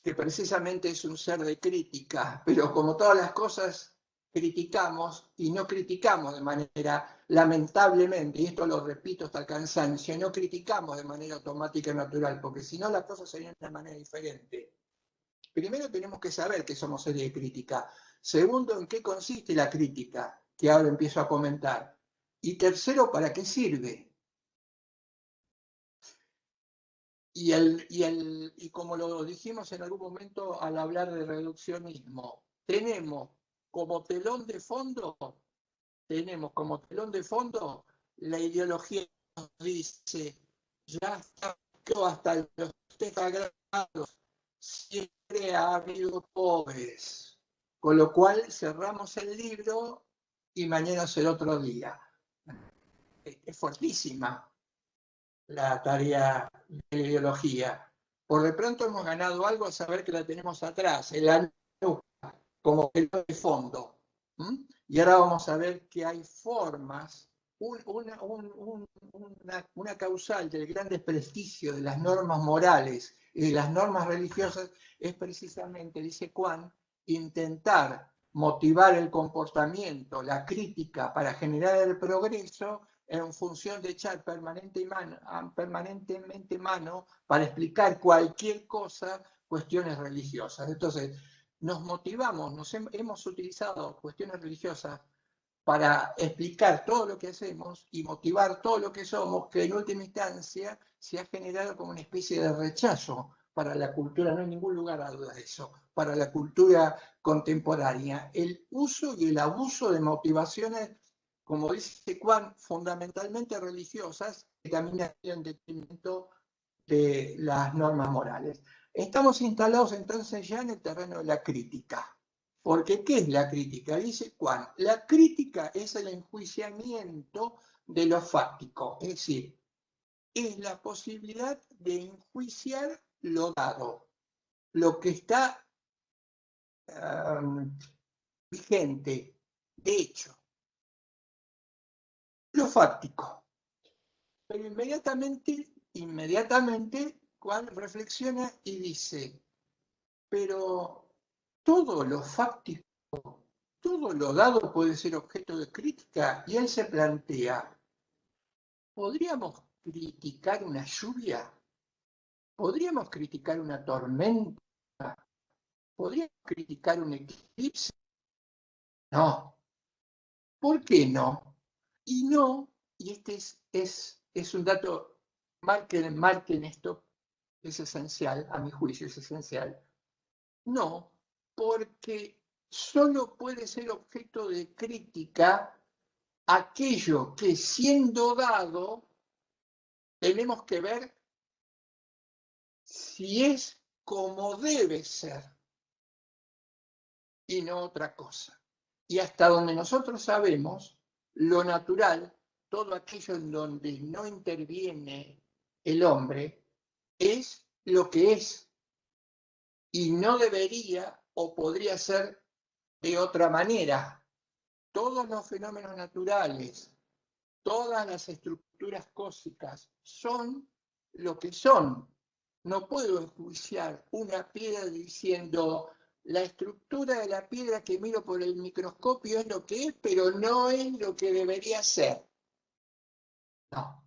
que precisamente es un ser de crítica, pero como todas las cosas criticamos y no criticamos de manera, lamentablemente, y esto lo repito hasta el cansancio, no criticamos de manera automática y natural, porque si no las cosas serían de manera diferente. Primero tenemos que saber que somos seres de crítica. Segundo, en qué consiste la crítica, que ahora empiezo a comentar. Y tercero, ¿para qué sirve? Y como lo dijimos en algún momento al hablar de reduccionismo, tenemos como telón de fondo la ideología que nos dice, ya está hasta los 30 grados, siempre ha habido pobres. Con lo cual cerramos el libro y mañana será otro día. Es fuertísima la tarea de la ideología. Por de pronto hemos ganado algo al saber que la tenemos atrás, en la nuca, como telón de fondo. Y ahora vamos a ver que hay formas, una causal del gran desprestigio de las normas morales y de las normas religiosas es precisamente, dice Kuan, intentar motivar el comportamiento, la crítica para generar el progreso en función de echar permanentemente mano para explicar cualquier cosa, cuestiones religiosas. Entonces, nos motivamos, hemos utilizado cuestiones religiosas para explicar todo lo que hacemos y motivar todo lo que somos, que en última instancia se ha generado como una especie de rechazo para la cultura, no hay ningún lugar a duda de eso, para la cultura contemporánea. El uso y el abuso de motivaciones, como dice Kuan, fundamentalmente religiosas, que caminan en detrimento de las normas morales. Estamos instalados entonces ya en el terreno de la crítica. Porque, ¿qué es la crítica? Dice Kuan, la crítica es el enjuiciamiento de lo fáctico, es decir, es la posibilidad de enjuiciar lo dado, lo que está vigente, de hecho, lo fáctico. Pero inmediatamente, Kuan reflexiona y dice, pero todo lo fáctico, todo lo dado puede ser objeto de crítica, y él se plantea, ¿podríamos criticar una lluvia? ¿Podríamos criticar una tormenta? ¿Podríamos criticar un eclipse? No. ¿Por qué no? Y no, y este es un dato, marquen esto, es esencial, a mi juicio es esencial. No, porque solo puede ser objeto de crítica aquello que siendo dado tenemos que ver si es como debe ser y no otra cosa. Y hasta donde nosotros sabemos, lo natural, todo aquello en donde no interviene el hombre, es lo que es y no debería o podría ser de otra manera. Todos los fenómenos naturales, todas las estructuras cósmicas son lo que son. No puedo enjuiciar una piedra diciendo la estructura de la piedra que miro por el microscopio es lo que es, pero no es lo que debería ser. No.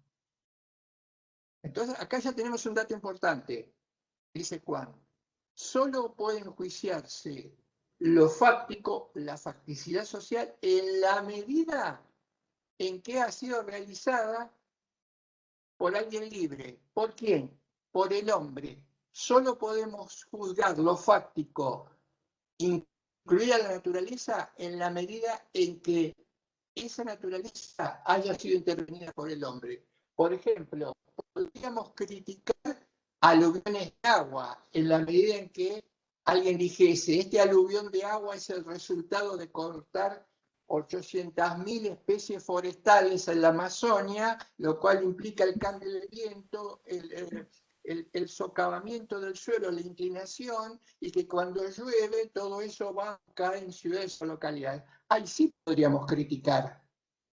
Entonces, acá ya tenemos un dato importante, dice Kuan. Solo puede enjuiciarse lo fáctico, la facticidad social, en la medida en que ha sido realizada por alguien libre. ¿Por quién? Por el hombre. Solo podemos juzgar lo fáctico, incluida la naturaleza, en la medida en que esa naturaleza haya sido intervenida por el hombre. Por ejemplo, podríamos criticar aluviones de agua en la medida en que alguien dijese, este aluvión de agua es el resultado de cortar 800.000 especies forestales en la Amazonia, lo cual implica el cambio de viento, el socavamiento del suelo, la inclinación, y que cuando llueve todo eso va a caer en ciudades o localidades. Ahí sí podríamos criticar.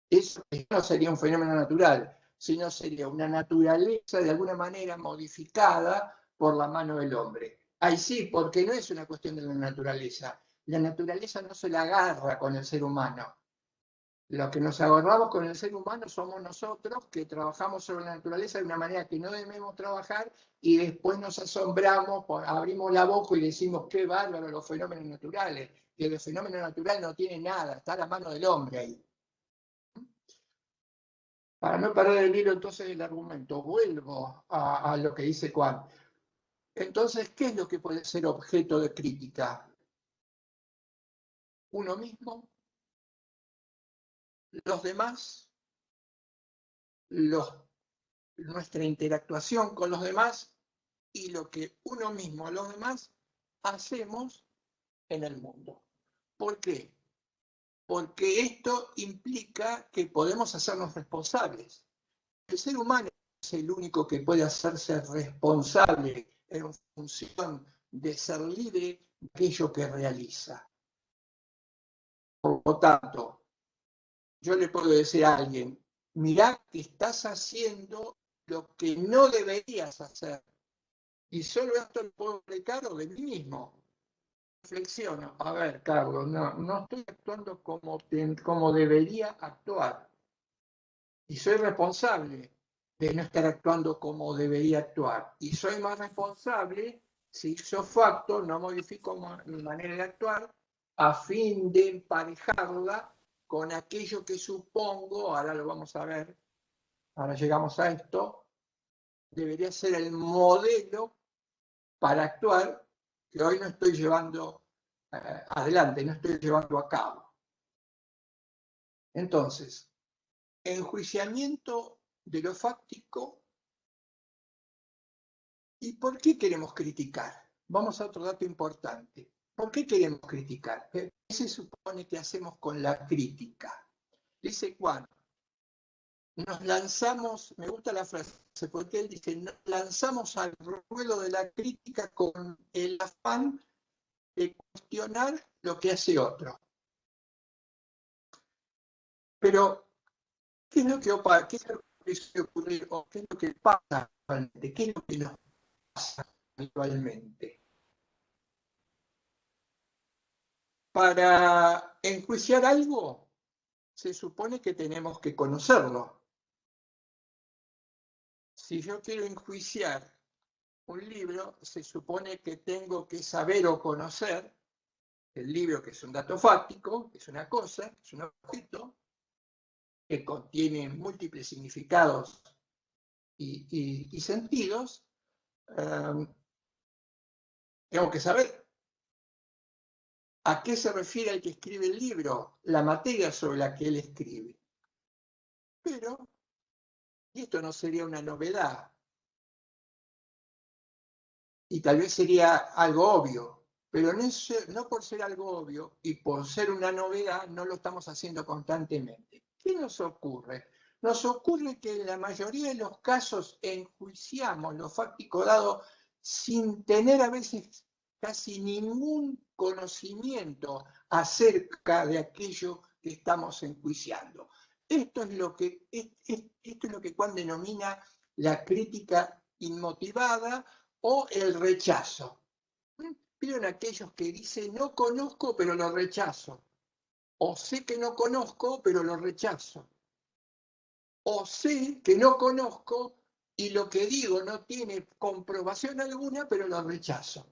Eso no sería un fenómeno natural, sino sería una naturaleza de alguna manera modificada por la mano del hombre. Ahí sí, porque no es una cuestión de la naturaleza. La naturaleza no se la agarra con el ser humano. Lo que nos agarramos con el ser humano somos nosotros, que trabajamos sobre la naturaleza de una manera que no debemos trabajar y después nos asombramos, abrimos la boca y decimos qué bárbaro los fenómenos naturales, que el fenómeno natural no tiene nada, está a la mano del hombre ahí. Para no perder el hilo entonces del argumento, vuelvo a lo que dice Juan. Entonces, ¿qué es lo que puede ser objeto de crítica? Uno mismo, los demás, nuestra interactuación con los demás y lo que uno mismo, los demás, hacemos en el mundo. ¿Por qué? Porque esto implica que podemos hacernos responsables. El ser humano es el único que puede hacerse responsable en función de ser libre de aquello que realiza. Por lo tanto, yo le puedo decir a alguien, mirá que estás haciendo lo que no deberías hacer. Y solo esto lo puedo aplicar de mí mismo. Reflexiono, a ver, Carlos, no estoy actuando como debería actuar. Y soy responsable de no estar actuando como debería actuar. Y soy más responsable si yo facto no modifico mi manera de actuar a fin de emparejarla con aquello que supongo, ahora lo vamos a ver, ahora llegamos a esto, debería ser el modelo para actuar que hoy no estoy llevando adelante, no estoy llevando a cabo. Entonces, enjuiciamiento de lo fáctico. ¿Y por qué queremos criticar? Vamos a otro dato importante. ¿Por qué queremos criticar? ¿Qué se supone que hacemos con la crítica? Dice Juan, nos lanzamos, me gusta la frase, porque él dice, nos lanzamos al ruedo de la crítica con el afán de cuestionar lo que hace otro. Pero, ¿qué es lo que suele ocurrir o qué es lo que pasa actualmente? ¿Qué es lo que nos pasa actualmente? Para enjuiciar algo, se supone que tenemos que conocerlo. Si yo quiero enjuiciar un libro, se supone que tengo que saber o conocer el libro, que es un dato fáctico, que es una cosa, que es un objeto, que contiene múltiples significados y sentidos. Tengo que saber a qué se refiere el que escribe el libro, la materia sobre la que él escribe. Pero, y esto no sería una novedad, y tal vez sería algo obvio, pero no por ser algo obvio y por ser una novedad no lo estamos haciendo constantemente. ¿Qué nos ocurre? Nos ocurre que en la mayoría de los casos enjuiciamos lo fáctico dado sin tener a veces casi ningún conocimiento acerca de aquello que estamos enjuiciando. Esto es lo que Juan denomina la crítica inmotivada o el rechazo. ¿Vieron aquellos que dicen no conozco pero lo rechazo? O sé que no conozco pero lo rechazo. O sé que no conozco y lo que digo no tiene comprobación alguna pero lo rechazo.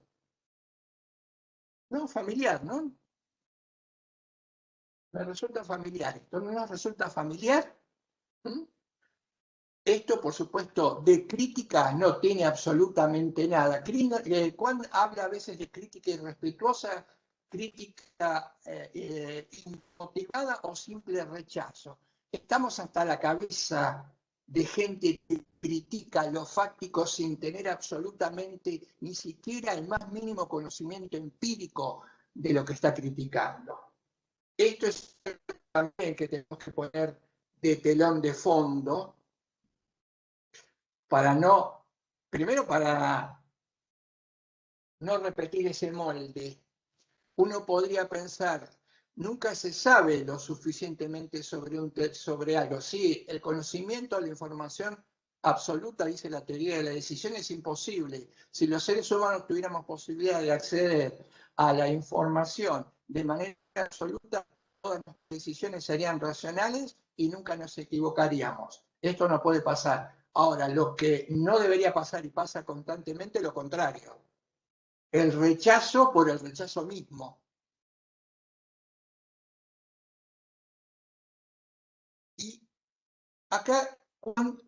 No, familiar, ¿no? Me resulta familiar. ¿Esto no nos resulta familiar? Esto, por supuesto, de crítica no tiene absolutamente nada. Juan habla a veces de crítica irrespetuosa, crítica inmotivada o simple rechazo. Estamos hasta la cabeza de gente que critica lo fáctico sin tener absolutamente ni siquiera el más mínimo conocimiento empírico de lo que está criticando. Esto es también que tenemos que poner de telón de fondo para no, primero para no repetir ese molde. Uno podría pensar, nunca se sabe lo suficientemente sobre algo. Sí, el conocimiento, la información absoluta, dice la teoría de la decisión, es imposible. Si los seres humanos tuviéramos posibilidad de acceder a la información de manera absoluta, todas las decisiones serían racionales y nunca nos equivocaríamos. Esto no puede pasar. Ahora, lo que no debería pasar y pasa constantemente, lo contrario. El rechazo por el rechazo mismo. Y acá Juan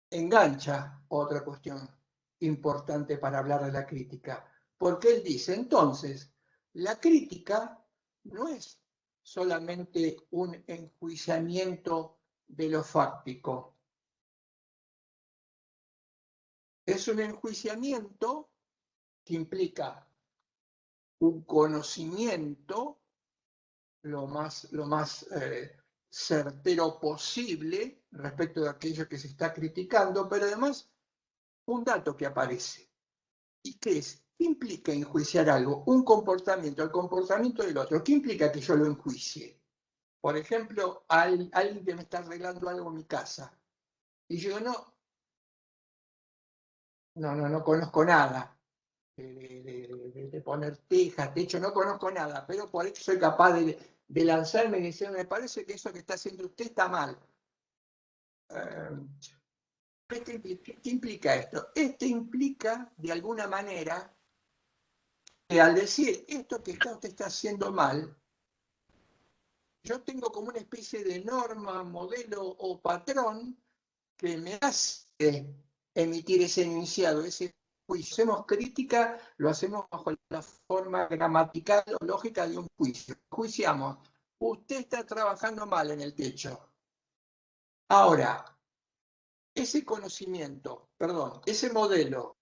engancha otra cuestión importante para hablar de la crítica, porque él dice, entonces, la crítica no es solamente un enjuiciamiento de lo fáctico, es un enjuiciamiento que implica un conocimiento lo más certero posible respecto de aquello que se está criticando, pero además un dato que aparece. ¿Y qué es? ¿Qué implica enjuiciar algo? Un comportamiento, el comportamiento del otro. ¿Qué implica que yo lo enjuicie? Por ejemplo, alguien que me está arreglando algo en mi casa. Y yo no conozco nada de poner tejas, techo, no conozco nada, pero por eso soy capaz de lanzarme y decir, me parece que eso que está haciendo usted está mal. ¿Qué implica esto? Esto implica, de alguna manera, que al decir esto que usted está haciendo mal, yo tengo como una especie de norma, modelo o patrón que me hace emitir ese enunciado, ese juicio. Hacemos crítica, lo hacemos bajo la forma gramatical o lógica de un juicio. Juiciamos, usted está trabajando mal en el techo. Ahora, ese conocimiento, perdón, ese modelo,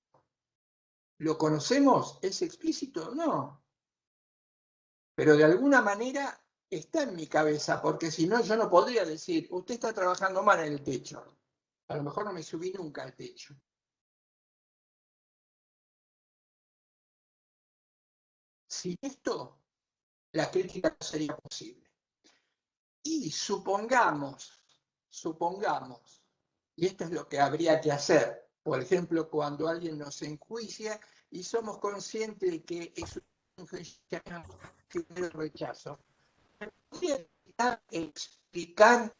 ¿lo conocemos? ¿Es explícito? No. Pero de alguna manera está en mi cabeza, porque si no, yo no podría decir, usted está trabajando mal en el techo. A lo mejor no me subí nunca al techo. Sin esto, la crítica no sería posible. Y supongamos, y esto es lo que habría que hacer, por ejemplo, cuando alguien nos enjuicia y somos conscientes de que es un enjuiciamiento de rechazo, ¿podría explicar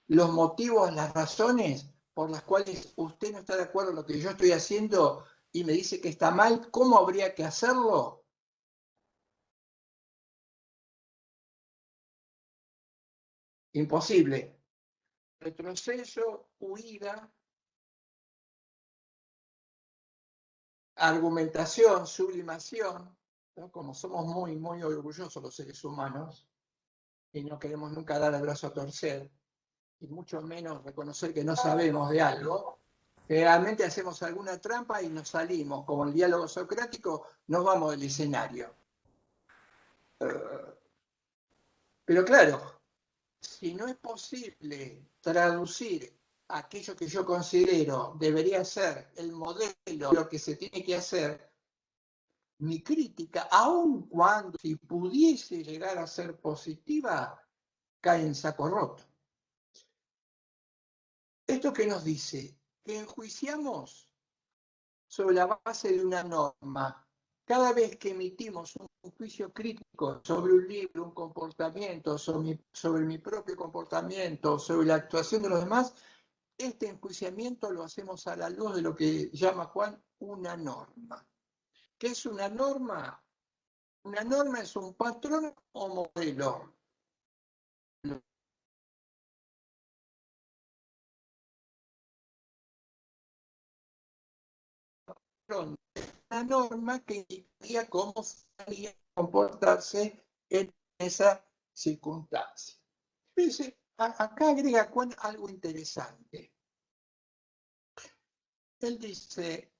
los motivos, las razones por las cuales usted no está de acuerdo en lo que yo estoy haciendo y me dice que está mal? ¿Cómo habría que hacerlo? Imposible. Retroceso, huida, argumentación, sublimación, ¿no? Como somos muy orgullosos los seres humanos y no queremos nunca dar el brazo a torcer, y mucho menos reconocer que no sabemos de algo, generalmente hacemos alguna trampa y nos salimos, como el diálogo socrático, nos vamos del escenario. Pero claro, si no es posible traducir aquello que yo considero debería ser el modelo de lo que se tiene que hacer, mi crítica, aun cuando si pudiese llegar a ser positiva, cae en saco roto. ¿Esto qué nos dice? Que enjuiciamos sobre la base de una norma. Cada vez que emitimos un juicio crítico sobre un libro, un comportamiento, sobre mi propio comportamiento, sobre la actuación de los demás, este enjuiciamiento lo hacemos a la luz de lo que llama Juan una norma. ¿Qué es una norma? Una norma es un patrón o modelo. Una norma que indicaría cómo debería comportarse en esa circunstancia. Fíjense, acá agrega Juan algo interesante. Él dice,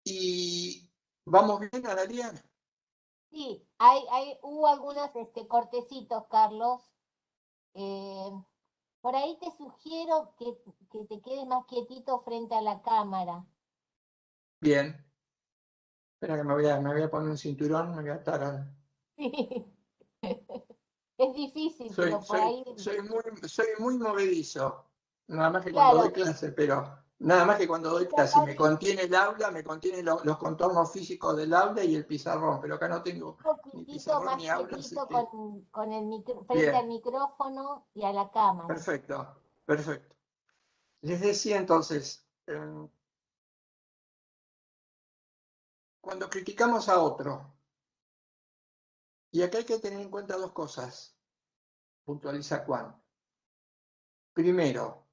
¿y vamos bien, Analia?
Sí, hubo algunos cortecitos, Carlos. Por ahí te sugiero que te quedes más quietito frente a la cámara.
Bien. Espera que me voy a poner un cinturón, me voy a atar al...
Es difícil, pero por ahí,
Soy muy movedizo, nada más que cuando doy
claro,
clase, pero nada más que cuando doy
es
clase.
capaz
Me
de un
contiene el aula, me contiene los contornos físicos del aula y el pizarrón, pero acá no tengo ni
poquitito
pizarrón
más
ni aula, así
quietito
que
con el frente al
bien,
micrófono y a la cámara.
perfecto, perfecto. Les decía entonces, cuando criticamos a otro, y acá hay que tener en cuenta dos cosas, puntualiza Juan. Primero,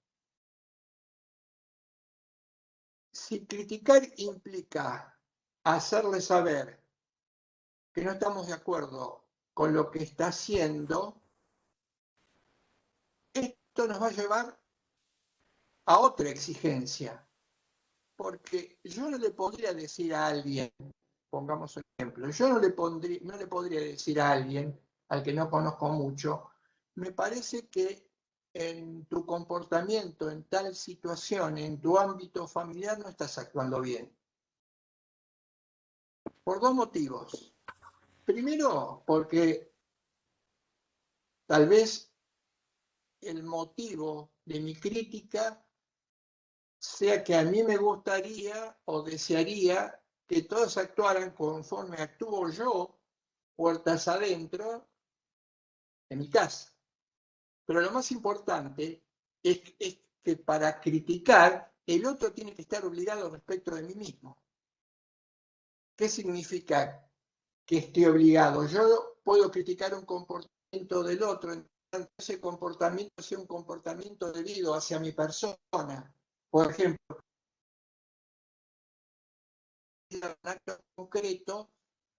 si criticar implica hacerle saber que no estamos de acuerdo con lo que está haciendo, esto nos va a llevar a otra exigencia, porque yo no le podría decir a alguien, pongamos un ejemplo, yo no le podría decir a alguien al que no conozco mucho, me parece que en tu comportamiento, en tal situación, en tu ámbito familiar, no estás actuando bien. Por dos motivos. Primero, porque tal vez el motivo de mi crítica sea que a mí me gustaría o desearía que todos actuaran conforme actúo yo, puertas adentro, en mi casa. Pero lo más importante es que para criticar, el otro tiene que estar obligado respecto de mí mismo. ¿Qué significa que esté obligado? Yo puedo criticar un comportamiento del otro, en tanto ese comportamiento sea un comportamiento debido hacia mi persona. Por ejemplo, un acto concreto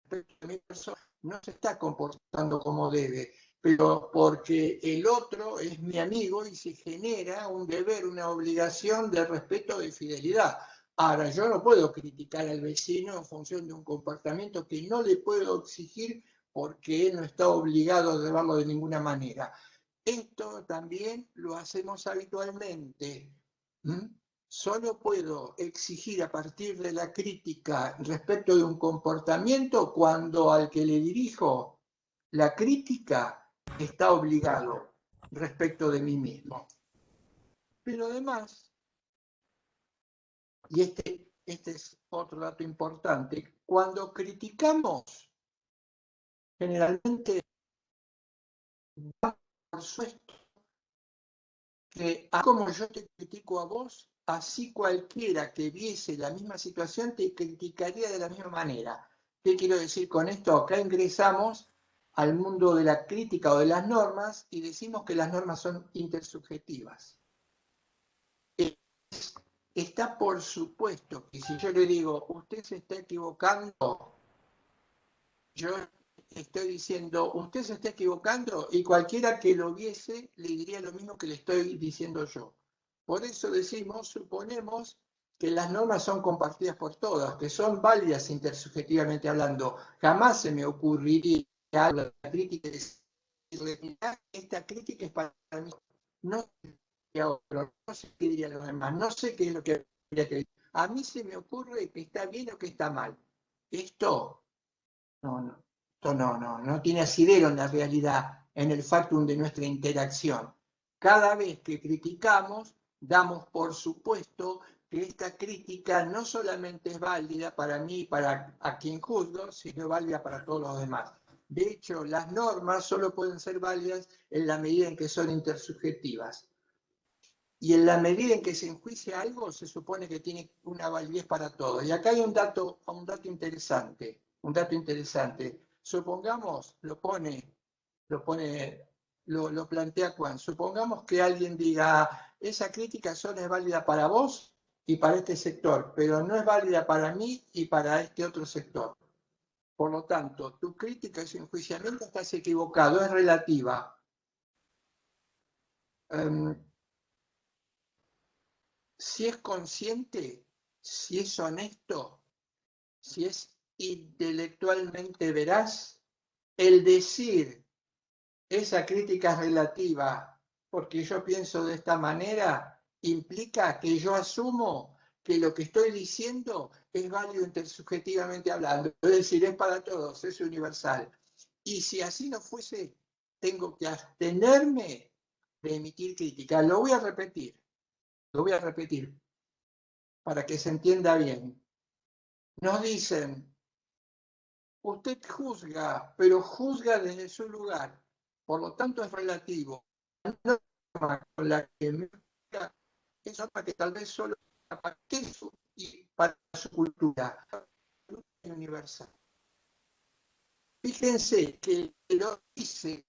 respecto a mi persona no se está comportando como debe, pero porque el otro es mi amigo y se genera un deber, una obligación de respeto, de fidelidad. Ahora, yo no puedo criticar al vecino en función de un comportamiento que no le puedo exigir porque él no está obligado a llevarlo de ninguna manera. Esto también lo hacemos habitualmente. ¿Mm? Solo puedo exigir a partir de la crítica respecto de un comportamiento cuando al que le dirijo la crítica está obligado respecto de mí mismo. Pero además, y este es otro dato importante, cuando criticamos, generalmente, por supuesto, que como yo te critico a vos, así cualquiera que viese la misma situación te criticaría de la misma manera. ¿Qué quiero decir con esto? Acá ingresamos al mundo de la crítica o de las normas y decimos que las normas son intersubjetivas. Está por supuesto que si yo le digo, usted se está equivocando, yo estoy diciendo, usted se está equivocando y cualquiera que lo viese le diría lo mismo que le estoy diciendo yo. Por eso decimos, suponemos que las normas son compartidas por todas, que son válidas intersubjetivamente hablando. Jamás se me ocurriría la crítica decirle, esta crítica es para mí. No sé otro, no sé qué dirían los demás, no sé qué es lo que habría que decir. A mí se me ocurre que está bien o que está mal. Esto no tiene asidero en la realidad, en el factum de nuestra interacción. Cada vez que criticamos, damos por supuesto que esta crítica no solamente es válida para mí y para a quien juzgo, sino válida para todos los demás. De hecho, las normas solo pueden ser válidas en la medida en que son intersubjetivas. Y en la medida en que se enjuicia algo, se supone que tiene una validez para todos. Y acá hay un dato interesante, Supongamos, lo plantea Juan, supongamos que alguien diga, esa crítica solo es válida para vos y para este sector, pero no es válida para mí y para este otro sector. Por lo tanto, tu crítica y su enjuiciamiento estás equivocado, es relativa. si es consciente, si es honesto, si es intelectualmente veraz, el decir esa crítica es relativa, porque yo pienso de esta manera, implica que yo asumo que lo que estoy diciendo es válido intersubjetivamente hablando, es decir, es para todos, es universal. Y si así no fuese, tengo que abstenerme de emitir crítica. Lo voy a repetir para que se entienda bien. Nos dicen, usted juzga, pero juzga desde su lugar, por lo tanto es relativo. La norma con la que me juzga es norma que tal vez solo para eso y para su cultura universal. Fíjense que lo dice,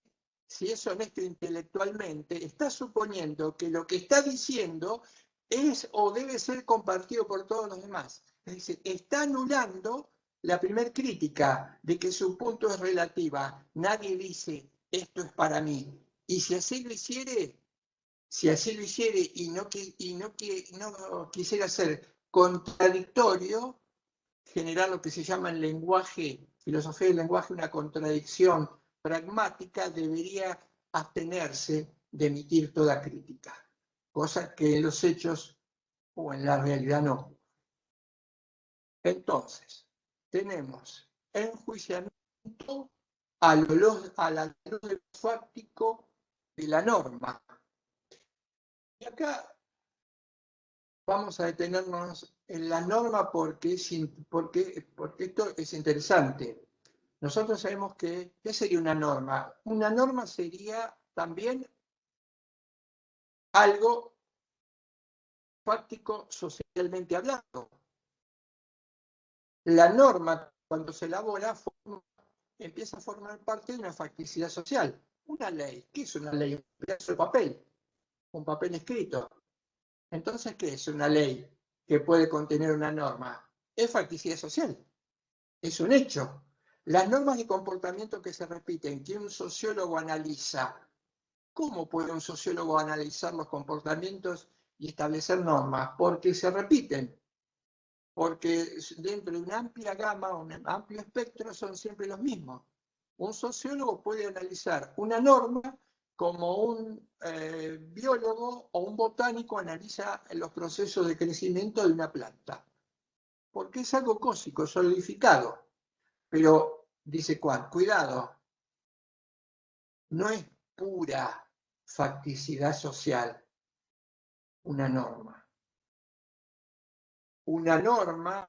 si es honesto intelectualmente, está suponiendo que lo que está diciendo es o debe ser compartido por todos los demás. Es decir, está anulando la primer crítica de que su punto es relativa. Nadie dice, esto es para mí. Y si así lo hiciere y no quisiera ser contradictorio, generar lo que se llama en lenguaje, filosofía del lenguaje, una contradicción pragmática, debería abstenerse de emitir toda crítica, cosa que en los hechos o en la realidad no. Entonces, tenemos enjuiciamiento a la luz del fáctico de la norma. Y acá vamos a detenernos en la norma porque esto es interesante. Nosotros sabemos que, ¿qué sería una norma? Una norma sería también algo fáctico socialmente hablando. La norma, cuando se elabora, empieza a formar parte de una facticidad social. Una ley. ¿Qué es una ley? Un pedazo de papel, un papel escrito. Entonces, ¿qué es una ley que puede contener una norma? Es facticidad social. Es un hecho. Las normas de comportamiento que se repiten, que un sociólogo analiza. ¿Cómo puede un sociólogo analizar los comportamientos y establecer normas? Porque se repiten. Porque dentro de una amplia gama, un amplio espectro, son siempre los mismos. Un sociólogo puede analizar una norma como un biólogo o un botánico analiza los procesos de crecimiento de una planta. Porque es algo cósmico, solidificado. Pero, dice Juan, cuidado, no es pura facticidad social una norma. Una norma,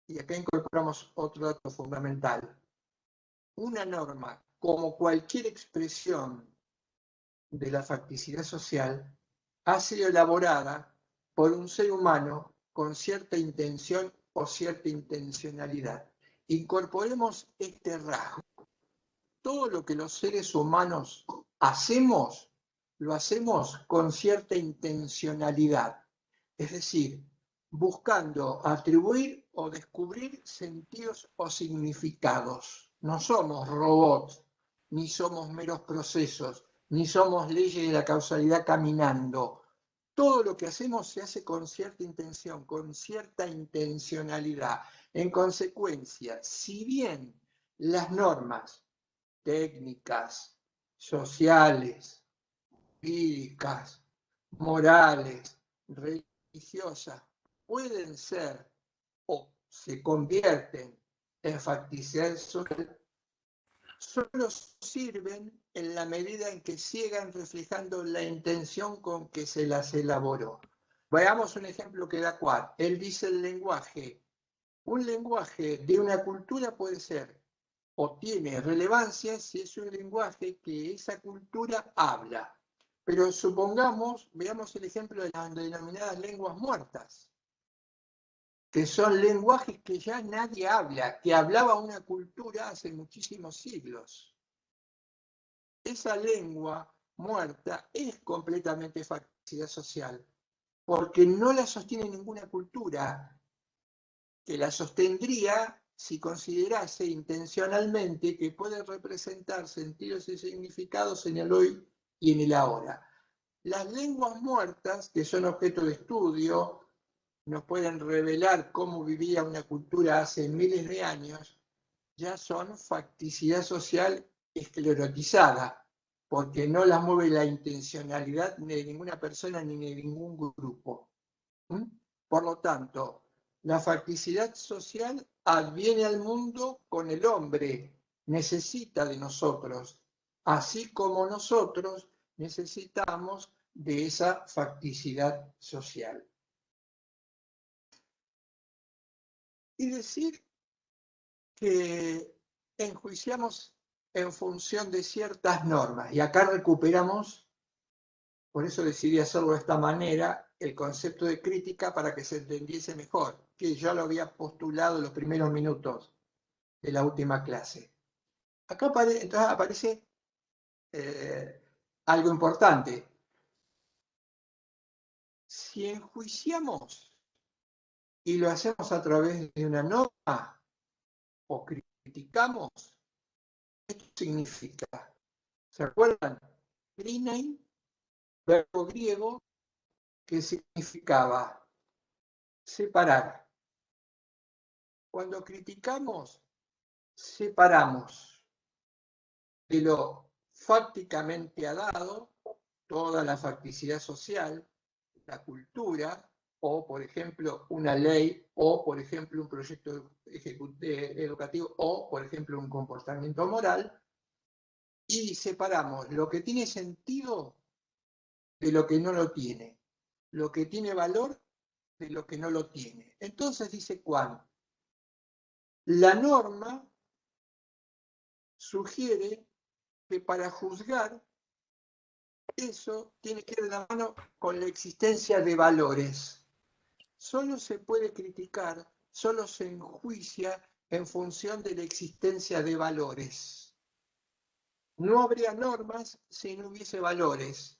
y acá incorporamos otro dato fundamental, una norma, como cualquier expresión de la facticidad social, ha sido elaborada por un ser humano con cierta intención o cierta intencionalidad. Incorporemos este rasgo. Todo lo que los seres humanos hacemos, lo hacemos con cierta intencionalidad. Es decir, buscando atribuir o descubrir sentidos o significados. No somos robots, ni somos meros procesos, ni somos leyes de la causalidad caminando. Todo lo que hacemos se hace con cierta intención, con cierta intencionalidad. En consecuencia, si bien las normas técnicas, sociales, jurídicas, morales, religiosas, pueden ser o se convierten en facticidad social, solo sirven en la medida en que sigan reflejando la intención con que se las elaboró. Veamos un ejemplo que da Quad. Él dice el lenguaje. Un lenguaje de una cultura puede ser o tiene relevancia si es un lenguaje que esa cultura habla. Pero supongamos, veamos el ejemplo de las denominadas lenguas muertas, que son lenguajes que ya nadie habla, que hablaba una cultura hace muchísimos siglos. Esa lengua muerta es completamente facticidad social, porque no la sostiene ninguna cultura, que la sostendría si considerase intencionalmente que puede representar sentidos y significados en el hoy y en el ahora. Las lenguas muertas, que son objeto de estudio, nos pueden revelar cómo vivía una cultura hace miles de años, ya son facticidad social esclerotizada, porque no las mueve la intencionalidad ni de ninguna persona ni de ningún grupo. Por lo tanto, la facticidad social adviene al mundo con el hombre, necesita de nosotros, así como nosotros necesitamos de esa facticidad social. Y decir que enjuiciamos en función de ciertas normas, y acá recuperamos, por eso decidí hacerlo de esta manera, el concepto de crítica para que se entendiese mejor, que ya lo había postulado en los primeros minutos de la última clase. Acá entonces aparece algo importante. Si enjuiciamos y lo hacemos a través de una norma o criticamos, esto significa, ¿se acuerdan? Krinein, verbo griego que significaba separar. Cuando criticamos, separamos de lo fácticamente dado, toda la facticidad social, la cultura, o por ejemplo una ley, o por ejemplo un proyecto educativo, o por ejemplo un comportamiento moral, y separamos lo que tiene sentido de lo que no lo tiene, lo que tiene valor de lo que no lo tiene. Entonces dice Juan, la norma sugiere que para juzgar eso tiene que ir de la mano con la existencia de valores. Solo se puede criticar, solo se enjuicia en función de la existencia de valores. No habría normas si no hubiese valores.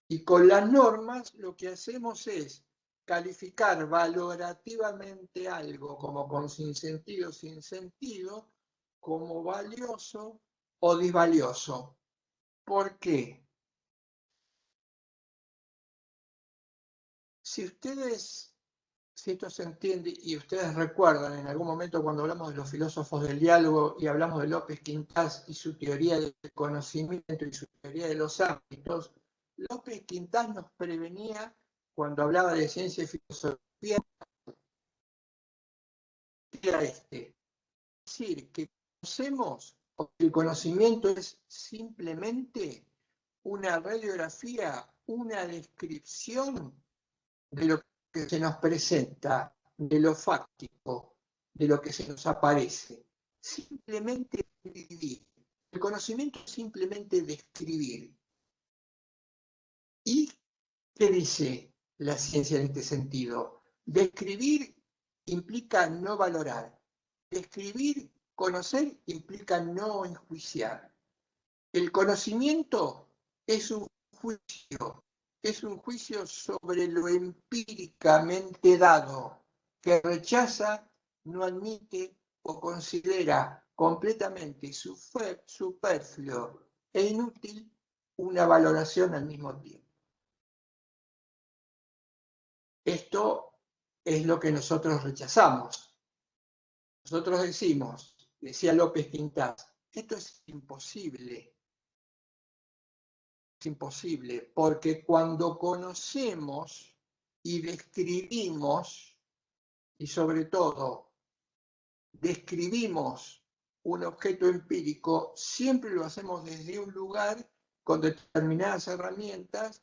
Y con las normas lo que hacemos es calificar valorativamente algo como con sinsentido, sin sentido, como valioso o disvalioso. ¿Por qué? Si esto se entiende y ustedes recuerdan en algún momento cuando hablamos de los filósofos del diálogo y hablamos de López Quintás y su teoría del conocimiento y su teoría de los ámbitos, López Quintás nos prevenía cuando hablaba de ciencia y filosofía, era es decir, que conocemos, o que el conocimiento es simplemente una radiografía, una descripción de lo que se nos presenta, de lo fáctico, de lo que se nos aparece. Simplemente escribir. El conocimiento es simplemente describir. ¿Y qué dice la ciencia en este sentido? Describir implica no valorar. Describir, conocer, implica no enjuiciar. El conocimiento es un juicio sobre lo empíricamente dado, que rechaza, no admite o considera completamente superfluo e inútil una valoración al mismo tiempo. Esto es lo que nosotros rechazamos. Nosotros decimos, decía López Quintás, esto es imposible. Es imposible, porque cuando conocemos y describimos, y sobre todo describimos un objeto empírico, siempre lo hacemos desde un lugar con determinadas herramientas,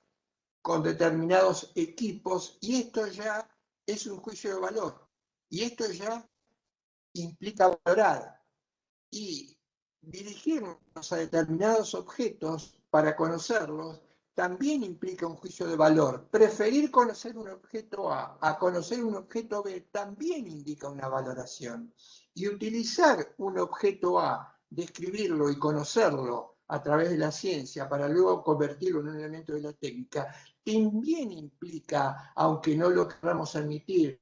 con determinados equipos, y esto ya es un juicio de valor. Y esto ya implica valorar. Y dirigirnos a determinados objetos para conocerlos también implica un juicio de valor. Preferir conocer un objeto a conocer un objeto B también indica una valoración. Y utilizar un objeto A, describirlo y conocerlo a través de la ciencia para luego convertirlo en un elemento de la técnica, también implica, aunque no lo queramos admitir,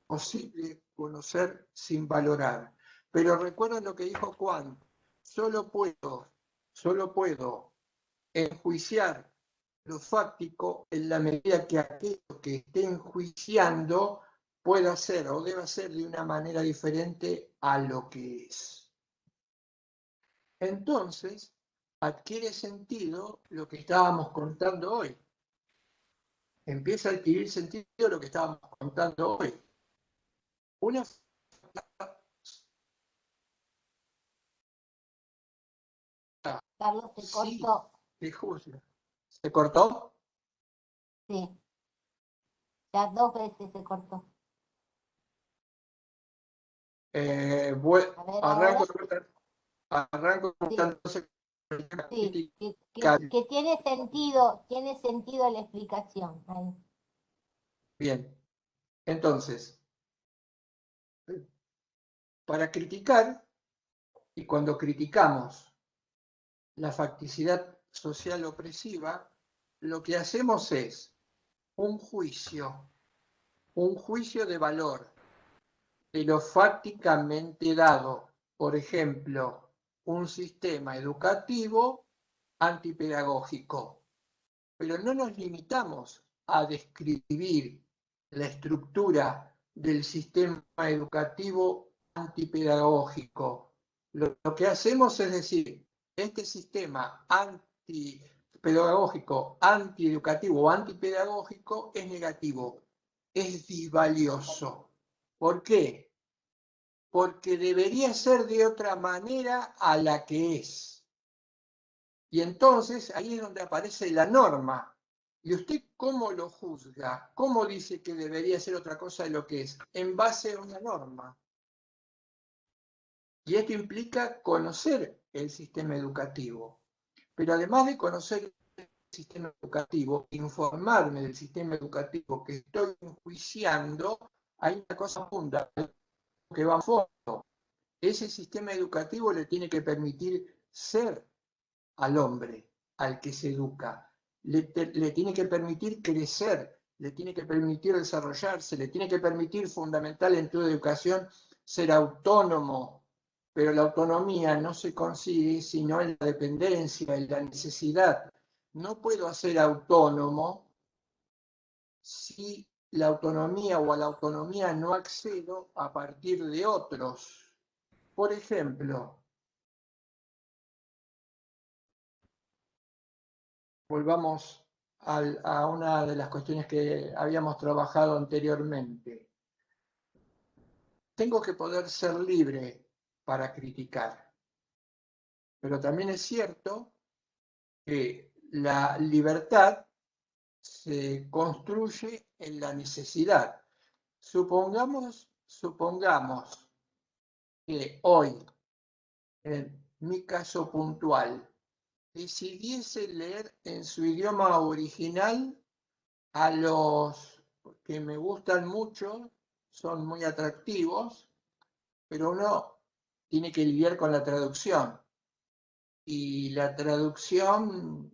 posible conocer sin valorar. Pero recuerden lo que dijo Kant, solo puedo enjuiciar lo fáctico en la medida que aquello que esté enjuiciando pueda ser o deba ser de una manera diferente a lo que es. Entonces, adquiere sentido lo que estábamos contando hoy. Empieza a adquirir sentido lo que estábamos contando hoy. Una
Carlos, se
sí,
cortó.
que juzga. ¿Se cortó?
Sí, ya 2 veces se cortó. A ver, ahora.
Arranco
Sí,
entonces.
sí, que tiene sentido la explicación. Ahí.
Bien, entonces, para criticar, y cuando criticamos la facticidad social opresiva, lo que hacemos es un juicio de valor de lo fácticamente dado. Por ejemplo, un sistema educativo antipedagógico. Pero no nos limitamos a describir la estructura del sistema educativo antipedagógico. Lo que hacemos es decir, este sistema antipedagógico, antieducativo o antipedagógico es negativo, es disvalioso. ¿Por qué? Porque debería ser de otra manera a la que es. Y entonces ahí es donde aparece la norma. ¿Y usted cómo lo juzga? ¿Cómo dice que debería ser otra cosa de lo que es? En base a una norma. Y esto implica conocer el sistema educativo. Pero además de conocer el sistema educativo, informarme del sistema educativo que estoy enjuiciando, hay una cosa fundamental que va a fondo. Ese sistema educativo le tiene que permitir ser al hombre, al que se educa. Le tiene que permitir crecer, le tiene que permitir desarrollarse, le tiene que permitir, fundamental en toda educación, ser autónomo. Pero la autonomía no se consigue sino en la dependencia, en la necesidad. No puedo ser autónomo si la autonomía o a la autonomía no accedo a partir de otros. Por ejemplo, volvamos a una de las cuestiones que habíamos trabajado anteriormente. Tengo que poder ser libre para criticar, pero también es cierto que la libertad se construye en la necesidad. Supongamos que hoy, en mi caso puntual, decidiese leer en su idioma original a los que me gustan mucho, son muy atractivos, pero uno tiene que lidiar con la traducción. Y la traducción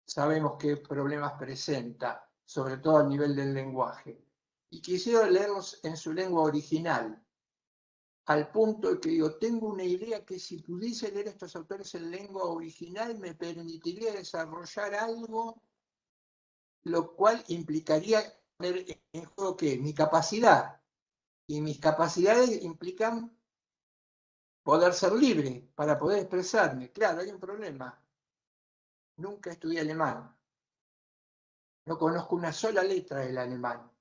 sabemos qué problemas presenta, sobre todo a nivel del lenguaje. Y quisiera leerlos en su lengua original, al punto de que digo, tengo una idea que si pudiese leer a estos autores en lengua original me permitiría desarrollar algo, lo cual implicaría poner en juego que mi capacidad, y mis capacidades implican poder ser libre para poder expresarme. Claro, hay un problema. Nunca estudié alemán. No conozco una sola letra del alemán.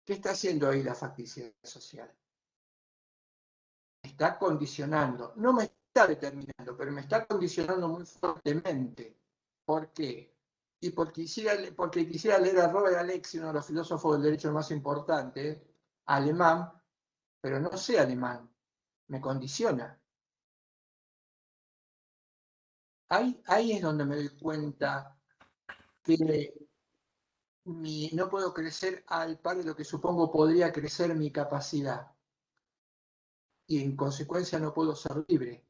¿Qué está haciendo ahí la facticidad social? Me está condicionando. No me está determinando, pero me está condicionando muy fuertemente. ¿Por qué? Y porque quisiera leer a Robert Alexy, uno de los filósofos del derecho más importantes, alemán, pero no sé alemán. Me condiciona. Ahí es donde me doy cuenta que no puedo crecer al par de lo que supongo podría crecer mi capacidad. Y en consecuencia no puedo ser libre.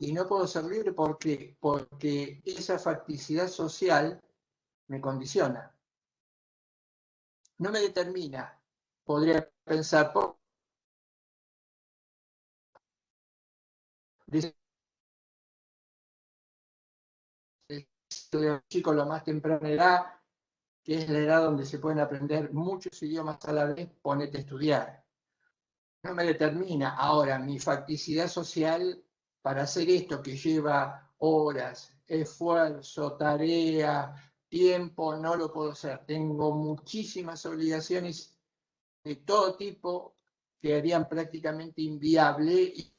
Y no puedo ser libre porque esa facticidad social me condiciona. no me determina. Podría pensar, desde los chicos a la más temprana edad, que es la edad donde se pueden aprender muchos idiomas a la vez, ponete a estudiar. No me determina. Ahora, mi facticidad social para hacer esto que lleva horas, esfuerzo, tarea, tiempo, no lo puedo hacer. Tengo muchísimas obligaciones de todo tipo que harían prácticamente inviable y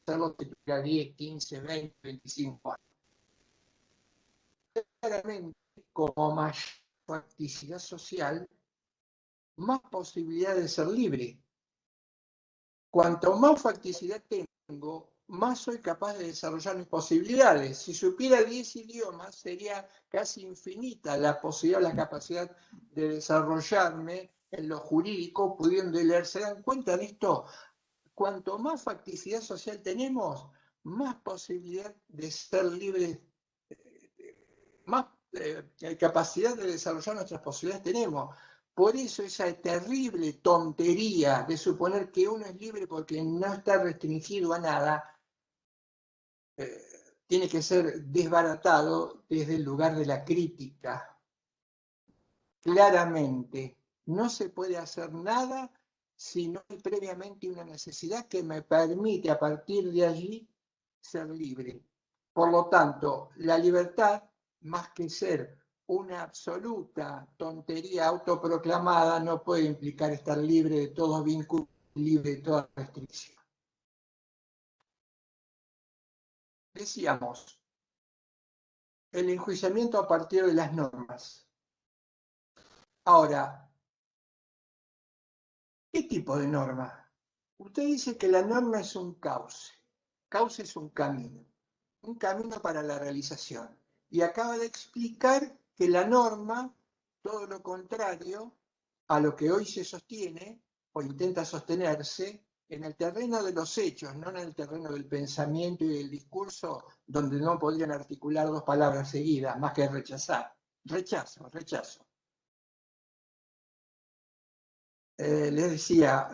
hacerlo que tuviera 10, 15, 20, 25 años. Claramente, como mayor facticidad social, más posibilidad de ser libre. Cuanto más facticidad tengo, más soy capaz de desarrollar mis posibilidades. Si supiera 10 idiomas, sería casi infinita la posibilidad, la capacidad de desarrollarme en lo jurídico, pudiendo leer. ¿Se dan cuenta de esto? Cuanto más facticidad social tenemos, más posibilidad de ser libres, más capacidad de desarrollar nuestras posibilidades tenemos. Por eso esa terrible tontería de suponer que uno es libre porque no está restringido a nada, tiene que ser desbaratado desde el lugar de la crítica. Claramente, no se puede hacer nada si no hay previamente una necesidad que me permite a partir de allí ser libre. Por lo tanto, la libertad, más que ser una absoluta tontería autoproclamada, no puede implicar estar libre de todo vínculo, libre de toda restricción. Decíamos, el enjuiciamiento a partir de las normas. Ahora, ¿qué tipo de norma? Usted dice que la norma es un cauce. Cauce es un camino para la realización. Y acaba de explicar que la norma, todo lo contrario a lo que hoy se sostiene o intenta sostenerse, en el terreno de los hechos, no en el terreno del pensamiento y del discurso, donde no podrían articular dos palabras seguidas, más que rechazar. Rechazo, rechazo. Les decía,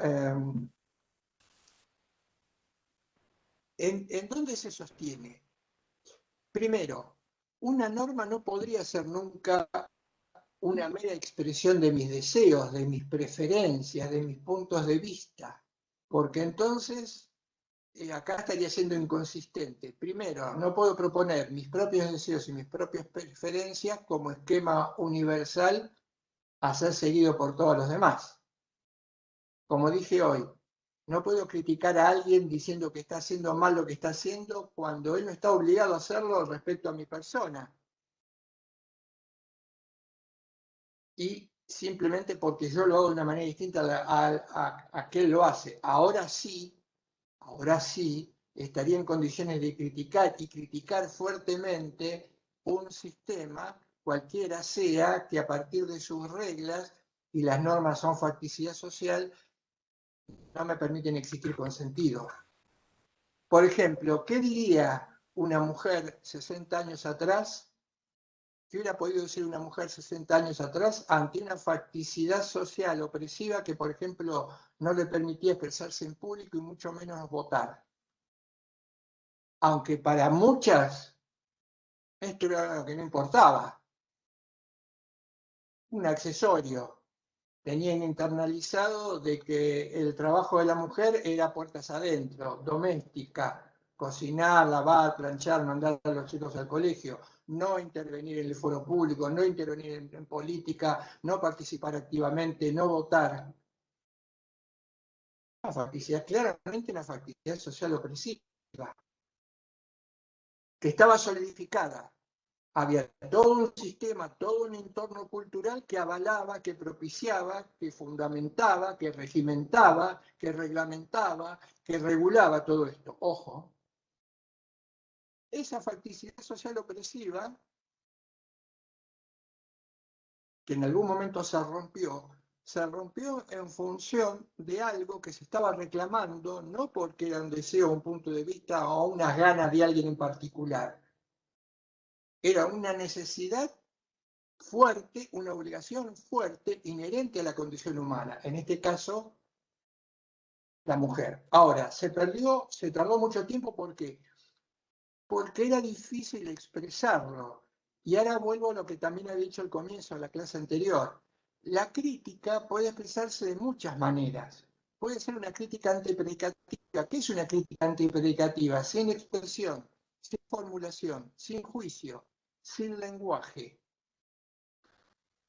¿en dónde se sostiene? Primero, una norma no podría ser nunca una mera expresión de mis deseos, de mis preferencias, de mis puntos de vista, porque entonces acá estaría siendo inconsistente. Primero, no puedo proponer mis propios deseos y mis propias preferencias como esquema universal a ser seguido por todos los demás. Como dije hoy, no puedo criticar a alguien diciendo que está haciendo mal lo que está haciendo cuando él no está obligado a hacerlo respecto a mi persona. Y simplemente porque yo lo hago de una manera distinta a que él lo hace. Ahora sí, estaría en condiciones de criticar y criticar fuertemente un sistema, cualquiera sea, que a partir de sus reglas, y las normas son facticidad social, no me permiten existir con sentido. Por ejemplo, ¿qué diría una mujer 60 años atrás? ¿Qué hubiera podido decir una mujer 60 años atrás ante una facticidad social opresiva que, por ejemplo, no le permitía expresarse en público y mucho menos votar? Aunque para muchas esto era lo que no importaba, un accesorio. Tenían internalizado de que el trabajo de la mujer era puertas adentro, doméstica, cocinar, lavar, planchar, mandar a los chicos al colegio, no intervenir en el foro público, no intervenir en política, no participar activamente, no votar. Una facticidad, claramente una facticidad social opresiva, que estaba solidificada. Había todo un sistema, todo un entorno cultural que avalaba, que propiciaba, que fundamentaba, que regimentaba, que reglamentaba, que regulaba todo esto. Ojo, esa facticidad social opresiva, que en algún momento se rompió en función de algo que se estaba reclamando, no porque era un deseo, un punto de vista o unas ganas de alguien en particular. Era una necesidad fuerte, una obligación fuerte, inherente a la condición humana. En este caso, la mujer. Ahora, se tardó mucho tiempo, ¿por qué? Porque era difícil expresarlo. Y ahora vuelvo a lo que también había dicho al comienzo de la clase anterior. La crítica puede expresarse de muchas maneras. Puede ser una crítica antipredicativa. ¿Qué es una crítica antipredicativa? Sin expresión, sin formulación, sin juicio, sin lenguaje.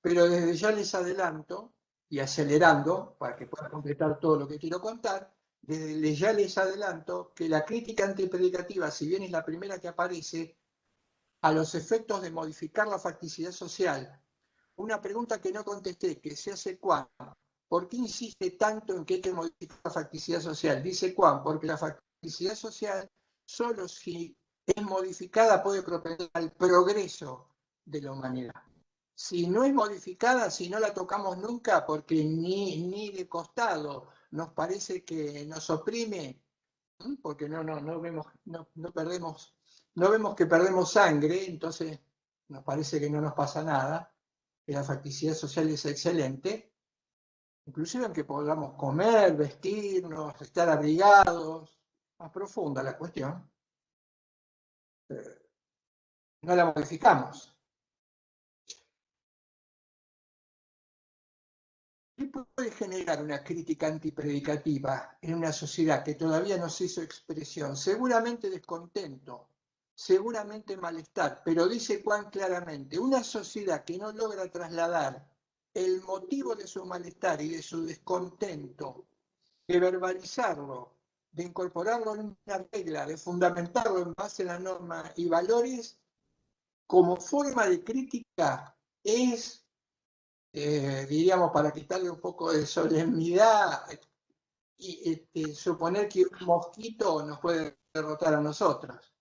Pero desde ya les adelanto, y acelerando, para que pueda completar todo lo que quiero contar, desde ya les adelanto que la crítica antipredicativa, si bien es la primera que aparece, a los efectos de modificar la facticidad social, una pregunta que no contesté, que se hace Juan, ¿por qué insiste tanto en que hay que modificar la facticidad social? Dice Juan, porque la facticidad social solo si es modificada puede propender al progreso de la humanidad. Si no es modificada, si no la tocamos nunca, porque ni de costado nos parece que nos oprime, porque no vemos, no vemos que perdemos sangre, entonces nos parece que no nos pasa nada, que la facticidad social es excelente, inclusive aunque podamos comer, vestirnos, estar abrigados, más profunda la cuestión, no la modificamos. ¿Qué puede generar una crítica antipredicativa en una sociedad que todavía no se hizo expresión? Seguramente descontento, seguramente malestar, pero dice Juan claramente, una sociedad que no logra trasladar el motivo de su malestar y de su descontento, de verbalizarlo, de incorporarlo en una regla, de fundamentarlo en base a la norma y valores, como forma de crítica es diríamos, para quitarle un poco de solemnidad, y suponer que un mosquito nos puede derrotar a nosotros.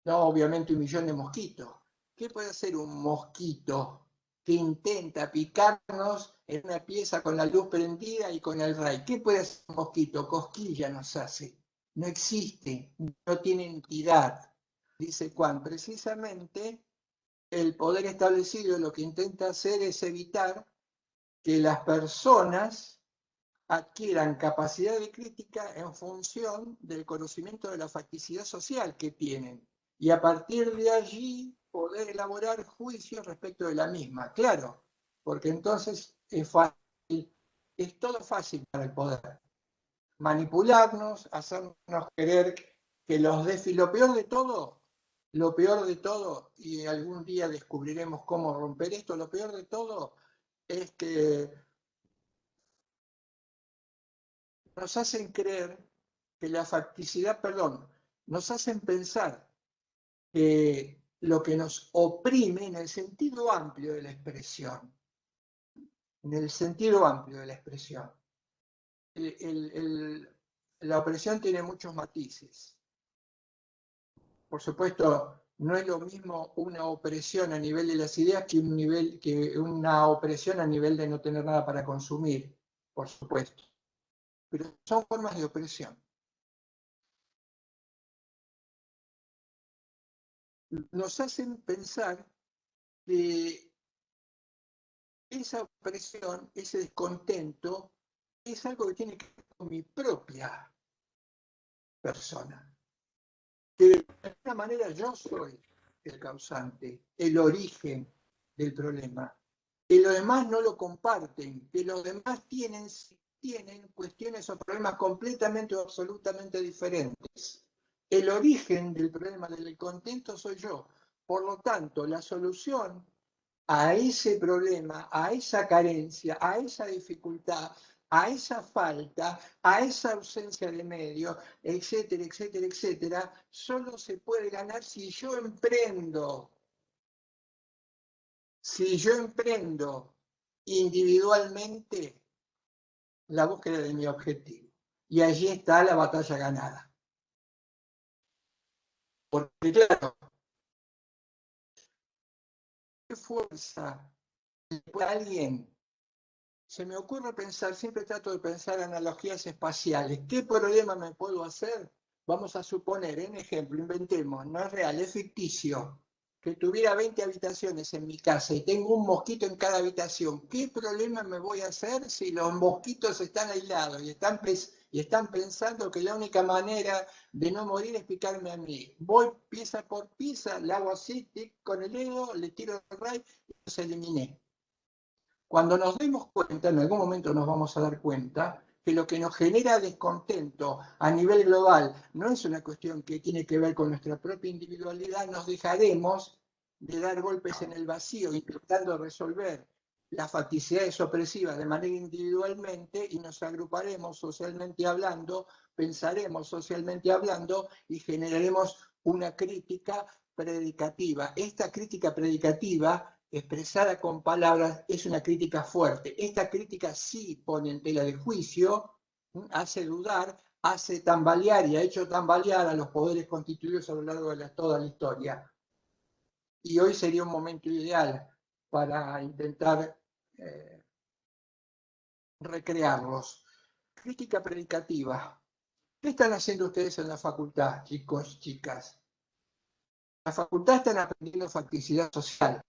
No, obviamente un millón de mosquitos. ¿Qué puede hacer un mosquito que intenta picarnos en una pieza con la luz prendida y con el ray? ¿Qué puede hacer un mosquito? Cosquilla nos hace. No existe, no tiene entidad. Dice Juan, precisamente el poder establecido lo que intenta hacer es evitar que las personas adquieran capacidad de crítica en función del conocimiento de la facticidad social que tienen y a partir de allí poder elaborar juicios respecto de la misma. Claro, porque entonces es fácil, es todo fácil para el poder. Manipularnos, hacernos querer que los déficits, lo peor de todo, y algún día descubriremos cómo romper esto, lo peor de todo es que nos hacen creer que la facticidad, perdón, nos hacen pensar que lo que nos oprime en el sentido amplio de la expresión, en el sentido amplio de la expresión. La opresión tiene muchos matices. Por supuesto, no es lo mismo una opresión a nivel de las ideas que una opresión a nivel de no tener nada para consumir, por supuesto. Pero son formas de opresión. Nos hacen pensar que esa opresión, ese descontento, es algo que tiene que ver con mi propia persona. Que de alguna manera yo soy el causante, el origen del problema. Que los demás no lo comparten, que los demás tienen cuestiones o problemas completamente o absolutamente diferentes. El origen del problema del descontento soy yo. Por lo tanto, la solución a ese problema, a esa carencia, a esa dificultad, a esa falta, a esa ausencia de medios, etcétera, etcétera, etcétera, solo se puede ganar si yo emprendo individualmente la búsqueda de mi objetivo. Y allí está la batalla ganada. Porque claro, ¿qué fuerza puede alguien? Se me ocurre pensar, siempre trato de pensar analogías espaciales. ¿Qué problema me puedo hacer? Vamos a suponer, en ejemplo, inventemos, no es real, es ficticio. que tuviera 20 habitaciones en mi casa y tengo un mosquito en cada habitación, ¿qué problema me voy a hacer si los mosquitos están aislados y están pensando que la única manera de no morir es picarme a mí? Voy pieza por pieza, le hago así, tic, con el dedo, le tiro el ray y los eliminé. Cuando nos demos cuenta, en algún momento nos vamos a dar cuenta, que lo que nos genera descontento a nivel global no es una cuestión que tiene que ver con nuestra propia individualidad, nos dejaremos de dar golpes en el vacío intentando resolver las facticidades opresivas de manera individualmente y nos agruparemos socialmente hablando, pensaremos socialmente hablando y generaremos una crítica predicativa. Esta crítica predicativa expresada con palabras es una crítica fuerte. Esta crítica sí pone en tela de juicio, hace dudar, hace tambalear y ha hecho tambalear a los poderes constituidos a lo largo de toda la historia. Y hoy sería un momento ideal para intentar recrearlos. Crítica predicativa. ¿Qué están haciendo ustedes en la facultad, chicos, chicas? En la facultad están aprendiendo facticidad social.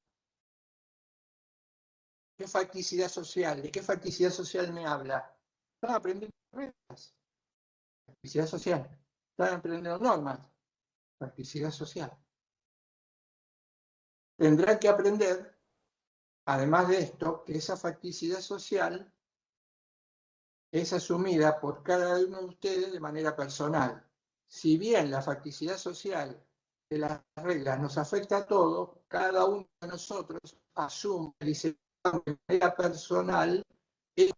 ¿Qué facticidad social? ¿De qué facticidad social me habla? Están aprendiendo reglas. Facticidad social. Están aprendiendo normas. Facticidad social. Tendrán que aprender, además de esto, que esa facticidad social es asumida por cada uno de ustedes de manera personal. Si bien la facticidad social de las reglas nos afecta a todos, cada uno de nosotros asume de manera personal esa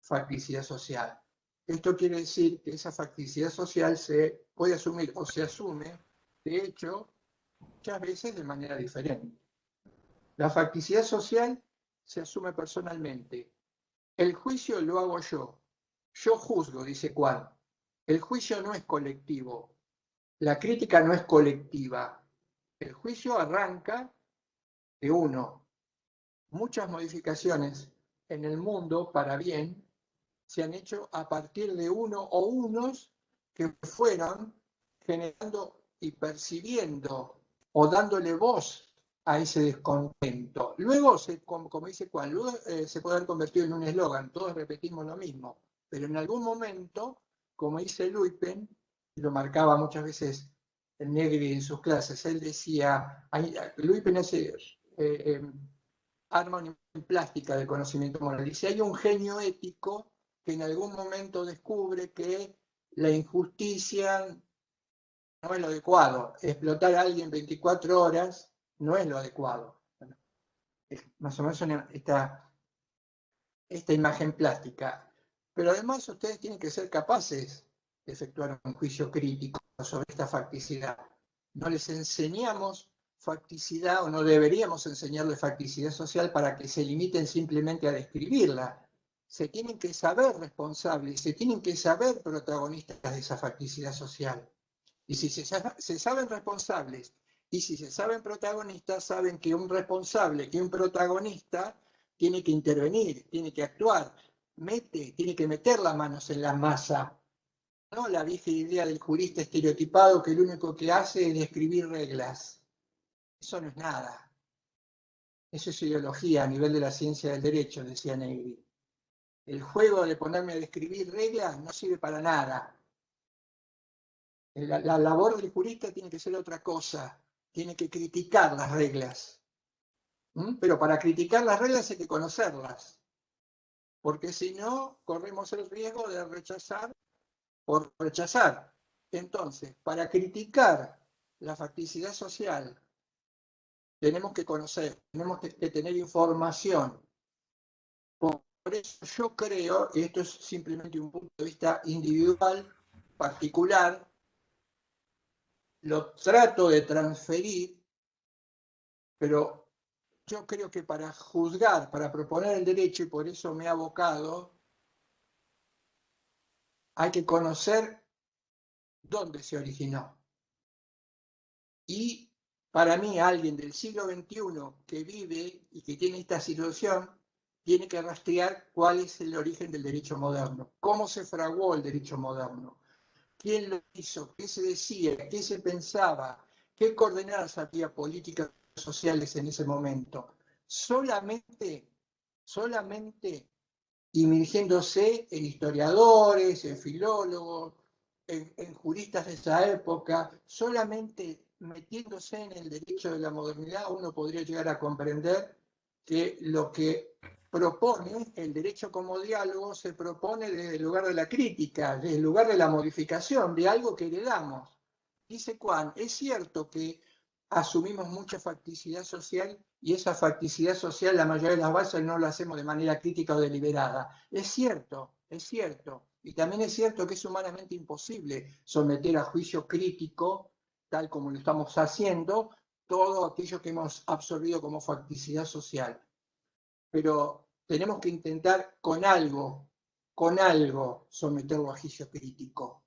facticidad social. Esto quiere decir que esa facticidad social se puede asumir o se asume, de hecho, muchas veces de manera diferente. La facticidad social se asume personalmente. El juicio lo hago yo. Yo juzgo, dice Juan. El juicio no es colectivo. La crítica no es colectiva. El juicio arranca de uno. Muchas modificaciones en el mundo, para bien, se han hecho a partir de uno o unos que fueron generando y percibiendo o dándole voz a ese descontento. Luego, como dice Juan, luego se puede haber convertido en un eslogan, todos repetimos lo mismo, pero en algún momento, como dice Luypen, y lo marcaba muchas veces Negri en sus clases, él decía, Luypen arma una plástica del conocimiento moral, dice, hay un genio ético que en algún momento descubre que la injusticia no es lo adecuado. Explotar a alguien 24 horas no es lo adecuado. Es más o menos esta imagen plástica. Pero además ustedes tienen que ser capaces de efectuar un juicio crítico sobre esta facticidad. No les enseñamos facticidad o no deberíamos enseñarles facticidad social para que se limiten simplemente a describirla. Se tienen que saber responsables, se tienen que saber protagonistas de esa facticidad social. Y si se saben responsables y si se saben protagonistas, saben que un responsable, que un protagonista tiene que intervenir, tiene que actuar, tiene que meter las manos en la masa. No la vieja idea del jurista estereotipado que lo único que hace es describir reglas. Eso no es nada. Eso es ideología a nivel de la ciencia del derecho, decía Negri. El juego de ponerme a describir reglas no sirve para nada. La labor del jurista tiene que ser otra cosa. Tiene que criticar las reglas. Pero para criticar las reglas hay que conocerlas. Porque si no, corremos el riesgo de rechazar por rechazar. Entonces, para criticar la facticidad social, tenemos que conocer, tenemos que tener información. Por eso yo creo, y esto es simplemente un punto de vista individual, particular, lo trato de transferir, pero yo creo que para juzgar, para proponer el derecho, y por eso me he abocado, hay que conocer dónde se originó. Y para mí, alguien del siglo XXI que vive y que tiene esta situación, tiene que rastrear cuál es el origen del derecho moderno, cómo se fraguó el derecho moderno, quién lo hizo, qué se decía, qué se pensaba, ¿Qué coordenadas había políticas sociales en ese momento? Solamente inmergiéndose en historiadores, en filólogos, en juristas de esa época, solamente metiéndose en el derecho de la modernidad, uno podría llegar a comprender que lo que propone el derecho como diálogo se propone desde el lugar de la crítica, desde el lugar de la modificación, de algo que heredamos. Dice Juan, es cierto que asumimos mucha facticidad social y esa facticidad social, la mayoría de las bases no lo hacemos de manera crítica o deliberada. Es cierto, es cierto. Y también es cierto que es humanamente imposible someter a juicio crítico, tal como lo estamos haciendo, todo aquello que hemos absorbido como facticidad social. Pero tenemos que intentar con algo someterlo a juicio crítico.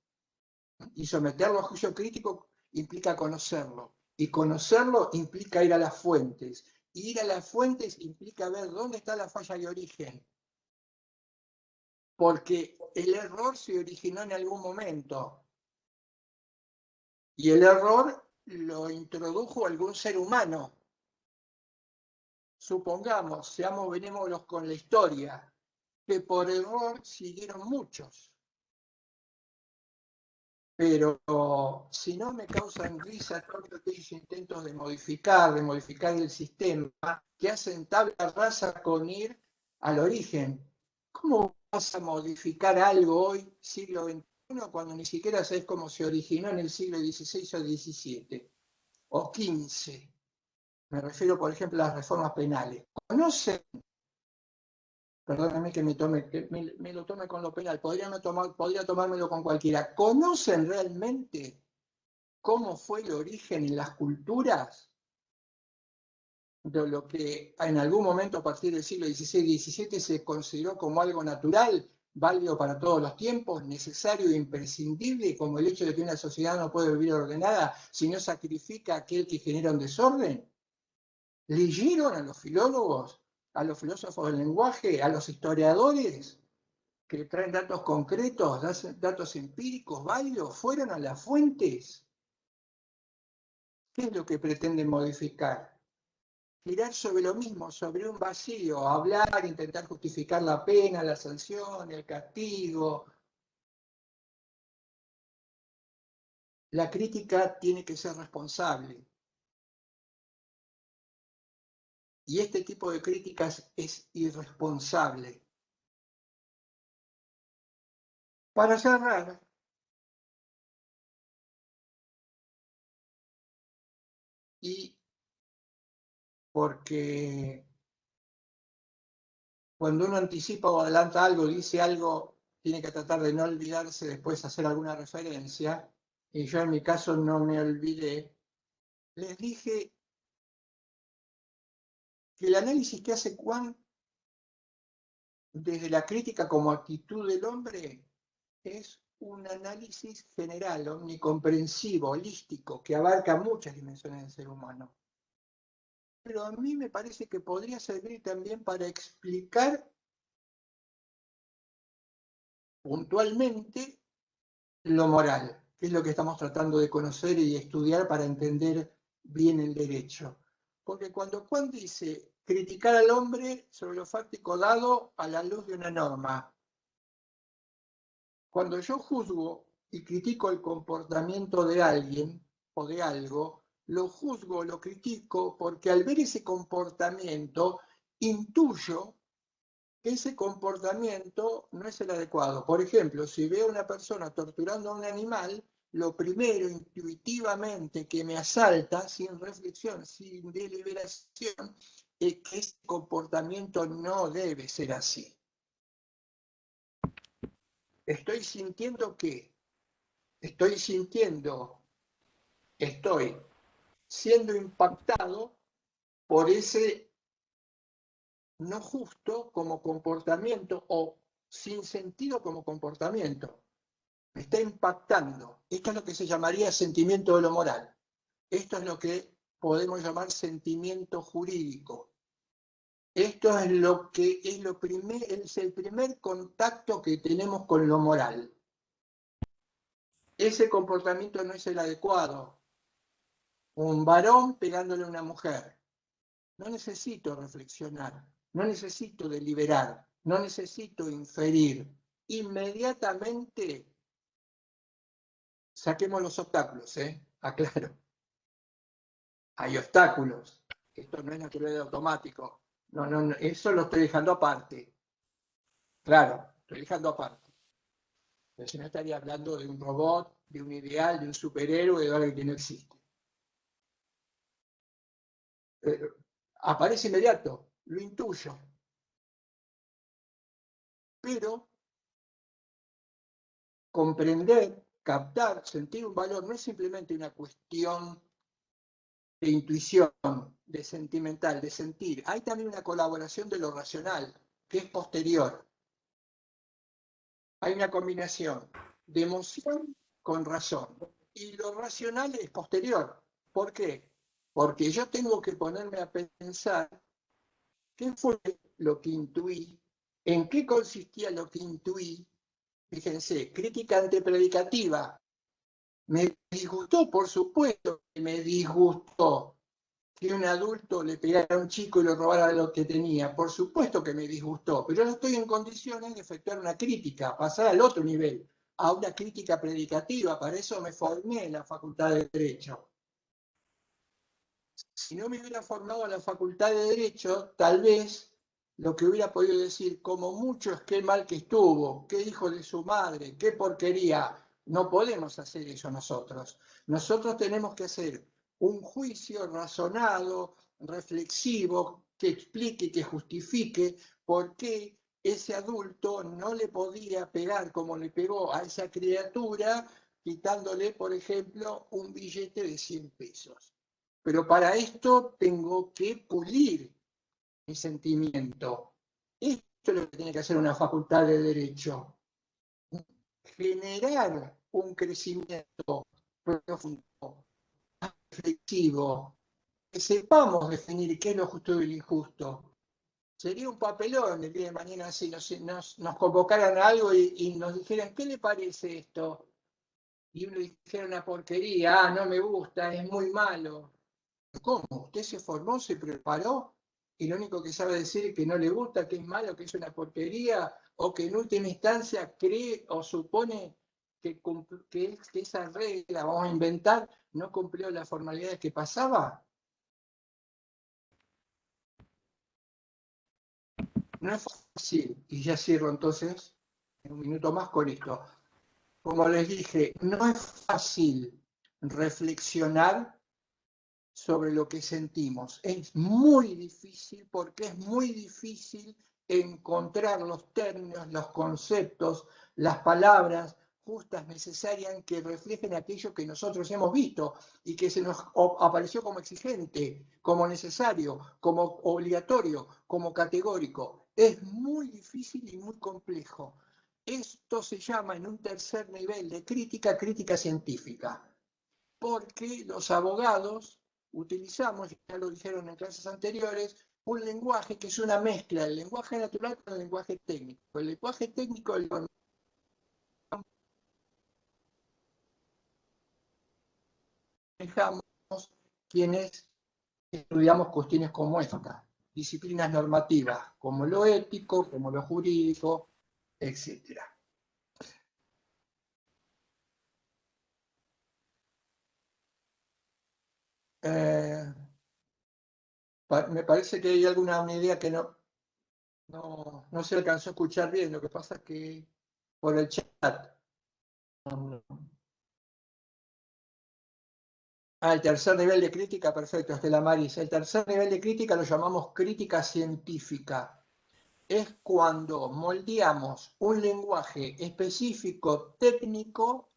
Y someterlo a juicio crítico implica conocerlo. Y conocerlo implica ir a las fuentes. Y ir a las fuentes implica ver dónde está la falla de origen. Porque el error se originó en algún momento. Y el error lo introdujo algún ser humano. Supongamos, seamos benévolos con la historia, que por error siguieron muchos. Pero si no me causan risa todos aquellos intentos de modificar el sistema, que hacen tabla rasa con ir al origen. ¿Cómo vas a modificar algo hoy, siglo XXI, cuando ni siquiera sabes cómo se originó en el siglo XVI o XVII? O XV. Me refiero, por ejemplo, a las reformas penales. ¿Conocen? Perdóname que me lo tome con lo penal, podría tomármelo con cualquiera. ¿Conocen realmente cómo fue el origen en las culturas de lo que en algún momento a partir del siglo XVI y XVII se consideró como algo natural, válido para todos los tiempos, necesario e imprescindible, como el hecho de que una sociedad no puede vivir ordenada si no sacrifica a aquel que genera un desorden? ¿Leyeron a los filólogos, a los filósofos del lenguaje, a los historiadores que traen datos concretos, datos empíricos válidos? ¿Fueron a las fuentes? ¿Qué es lo que pretenden modificar? Girar sobre lo mismo, sobre un vacío, hablar, intentar justificar la pena, la sanción, el castigo. La crítica tiene que ser responsable. Y este tipo de críticas es irresponsable. Para cerrar, y porque cuando uno anticipa o adelanta algo, dice algo, tiene que tratar de no olvidarse después hacer alguna referencia, y yo en mi caso no me olvidé, les dije que el análisis que hace Juan desde la crítica como actitud del hombre es un análisis general, omnicomprensivo, holístico, que abarca muchas dimensiones del ser humano. Pero a mí me parece que podría servir también para explicar puntualmente lo moral, que es lo que estamos tratando de conocer y de estudiar para entender bien el derecho. Porque cuando Juan dice criticar al hombre sobre lo fáctico dado a la luz de una norma, cuando yo juzgo y critico el comportamiento de alguien o de algo, lo juzgo, lo critico, porque al ver ese comportamiento intuyo que ese comportamiento no es el adecuado. Por ejemplo, si veo a una persona torturando a un animal, lo primero intuitivamente que me asalta, sin reflexión, sin deliberación, es que ese comportamiento no debe ser así. Estoy sintiendo que, estoy siendo impactado por ese no justo como comportamiento o sin sentido como comportamiento. Me está impactando. Esto es lo que se llamaría sentimiento de lo moral. Esto es lo que podemos llamar sentimiento jurídico. Esto es lo que es el primer contacto que tenemos con lo moral. Ese comportamiento no es el adecuado. un varón pegándole a una mujer. No necesito reflexionar, no necesito deliberar, no necesito inferir. Inmediatamente saquemos los obstáculos, aclaro. Hay obstáculos. Esto no es naturalmente automático. No, eso lo estoy dejando aparte. Claro, estoy dejando aparte. Pero si no estaría hablando de un robot, de un ideal, de un superhéroe, de algo que no existe. Aparece inmediato, lo intuyo. Pero comprender, captar, sentir un valor no es simplemente una cuestión de intuición, de sentimental, de sentir. Hay también una colaboración de lo racional, que es posterior. Hay una combinación de emoción con razón. Y lo racional es posterior. ¿Por qué? Porque yo tengo que ponerme a pensar qué fue lo que intuí, en qué consistía lo que intuí. Fíjense, crítica antepredicativa. Me disgustó, por supuesto que me disgustó que un adulto le pegara a un chico y le robara lo que tenía. Por supuesto que me disgustó, pero yo no estoy en condiciones de efectuar una crítica, pasar al otro nivel, a una crítica predicativa. Para eso me formé en la Facultad de Derecho. Si no me hubiera formado en la Facultad de Derecho, tal vez lo que hubiera podido decir, como muchos, qué mal que estuvo, qué hijo de su madre, qué porquería. No podemos hacer eso nosotros. Nosotros tenemos que hacer un juicio razonado, reflexivo, que explique, que justifique por qué ese adulto no le podía pegar como le pegó a esa criatura, quitándole, por ejemplo, un billete de 100 pesos. Pero para esto tengo que pulir mi sentimiento. Esto es lo que tiene que hacer una facultad de Derecho. Generar un crecimiento profundo, reflexivo, que sepamos definir qué es lo justo y lo injusto. Sería un papelón el día de mañana si nos convocaran a algo y nos dijeran, ¿qué le parece esto? Y uno dijera una porquería, no me gusta, es muy malo. ¿Cómo? ¿Usted se formó, se preparó y lo único que sabe decir es que no le gusta, que es malo, que es una porquería, o que en última instancia cree o supone que esa regla, vamos a inventar, no cumplió las formalidades que pasaba? No es fácil, y ya cierro entonces en un minuto más con esto. Como les dije, no es fácil reflexionar sobre lo que sentimos. Es muy difícil porque es muy difícil encontrar los términos, los conceptos, las palabras justas, necesarias, que reflejen aquello que nosotros hemos visto y que se nos apareció como exigente, como necesario, como obligatorio, como categórico. Es muy difícil y muy complejo. Esto se llama en un tercer nivel de crítica, crítica científica, porque los abogados utilizamos, ya lo dijeron en clases anteriores, un lenguaje que es una mezcla del lenguaje natural con el lenguaje técnico. El lenguaje técnico lo manejamos quienes estudiamos cuestiones como esta, disciplinas normativas, como lo ético, como lo jurídico, etc. Me parece que hay una idea que no se alcanzó a escuchar bien, lo que pasa es que por el chat. El tercer nivel de crítica, perfecto, Estela Maris. El tercer nivel de crítica lo llamamos crítica científica. Es cuando moldeamos un lenguaje específico, técnico,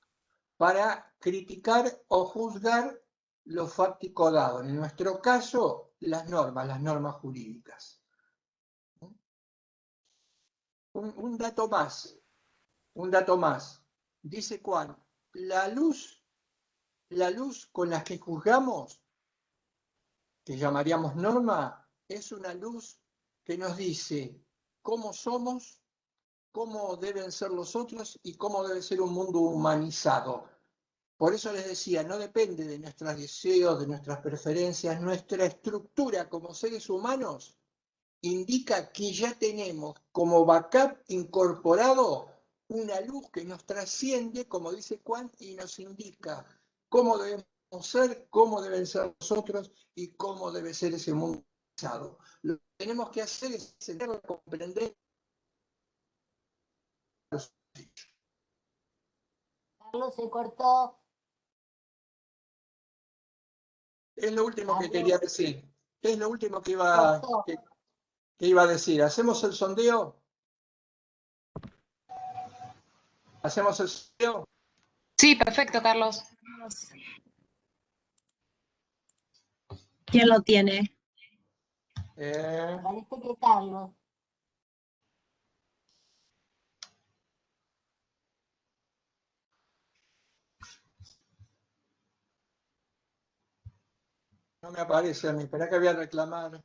para criticar o juzgar lo fáctico dado. En nuestro caso, las normas jurídicas. Un dato más. Dice Juan, la luz con la que juzgamos, que llamaríamos norma, es una luz que nos dice cómo somos, cómo deben ser los otros y cómo debe ser un mundo humanizado. Por eso les decía, no depende de nuestros deseos, de nuestras preferencias, nuestra estructura como seres humanos indica que ya tenemos como backup incorporado una luz que nos trasciende, como dice Juan, y nos indica cómo debemos ser, cómo deben ser nosotros y cómo debe ser ese mundo pensado. Lo que tenemos que hacer es entenderlo, comprender los hechos.
Carlos se cortó.
Es lo último que
Carlos,
quería decir. Es lo último que iba,
cortó.
que iba a decir. ¿Hacemos el sondeo? ¿Hacemos el sondeo?
Sí, perfecto, Carlos.
¿Quién lo tiene?
Parece que Carlos.
No me aparece a mí. Espera que voy a reclamar.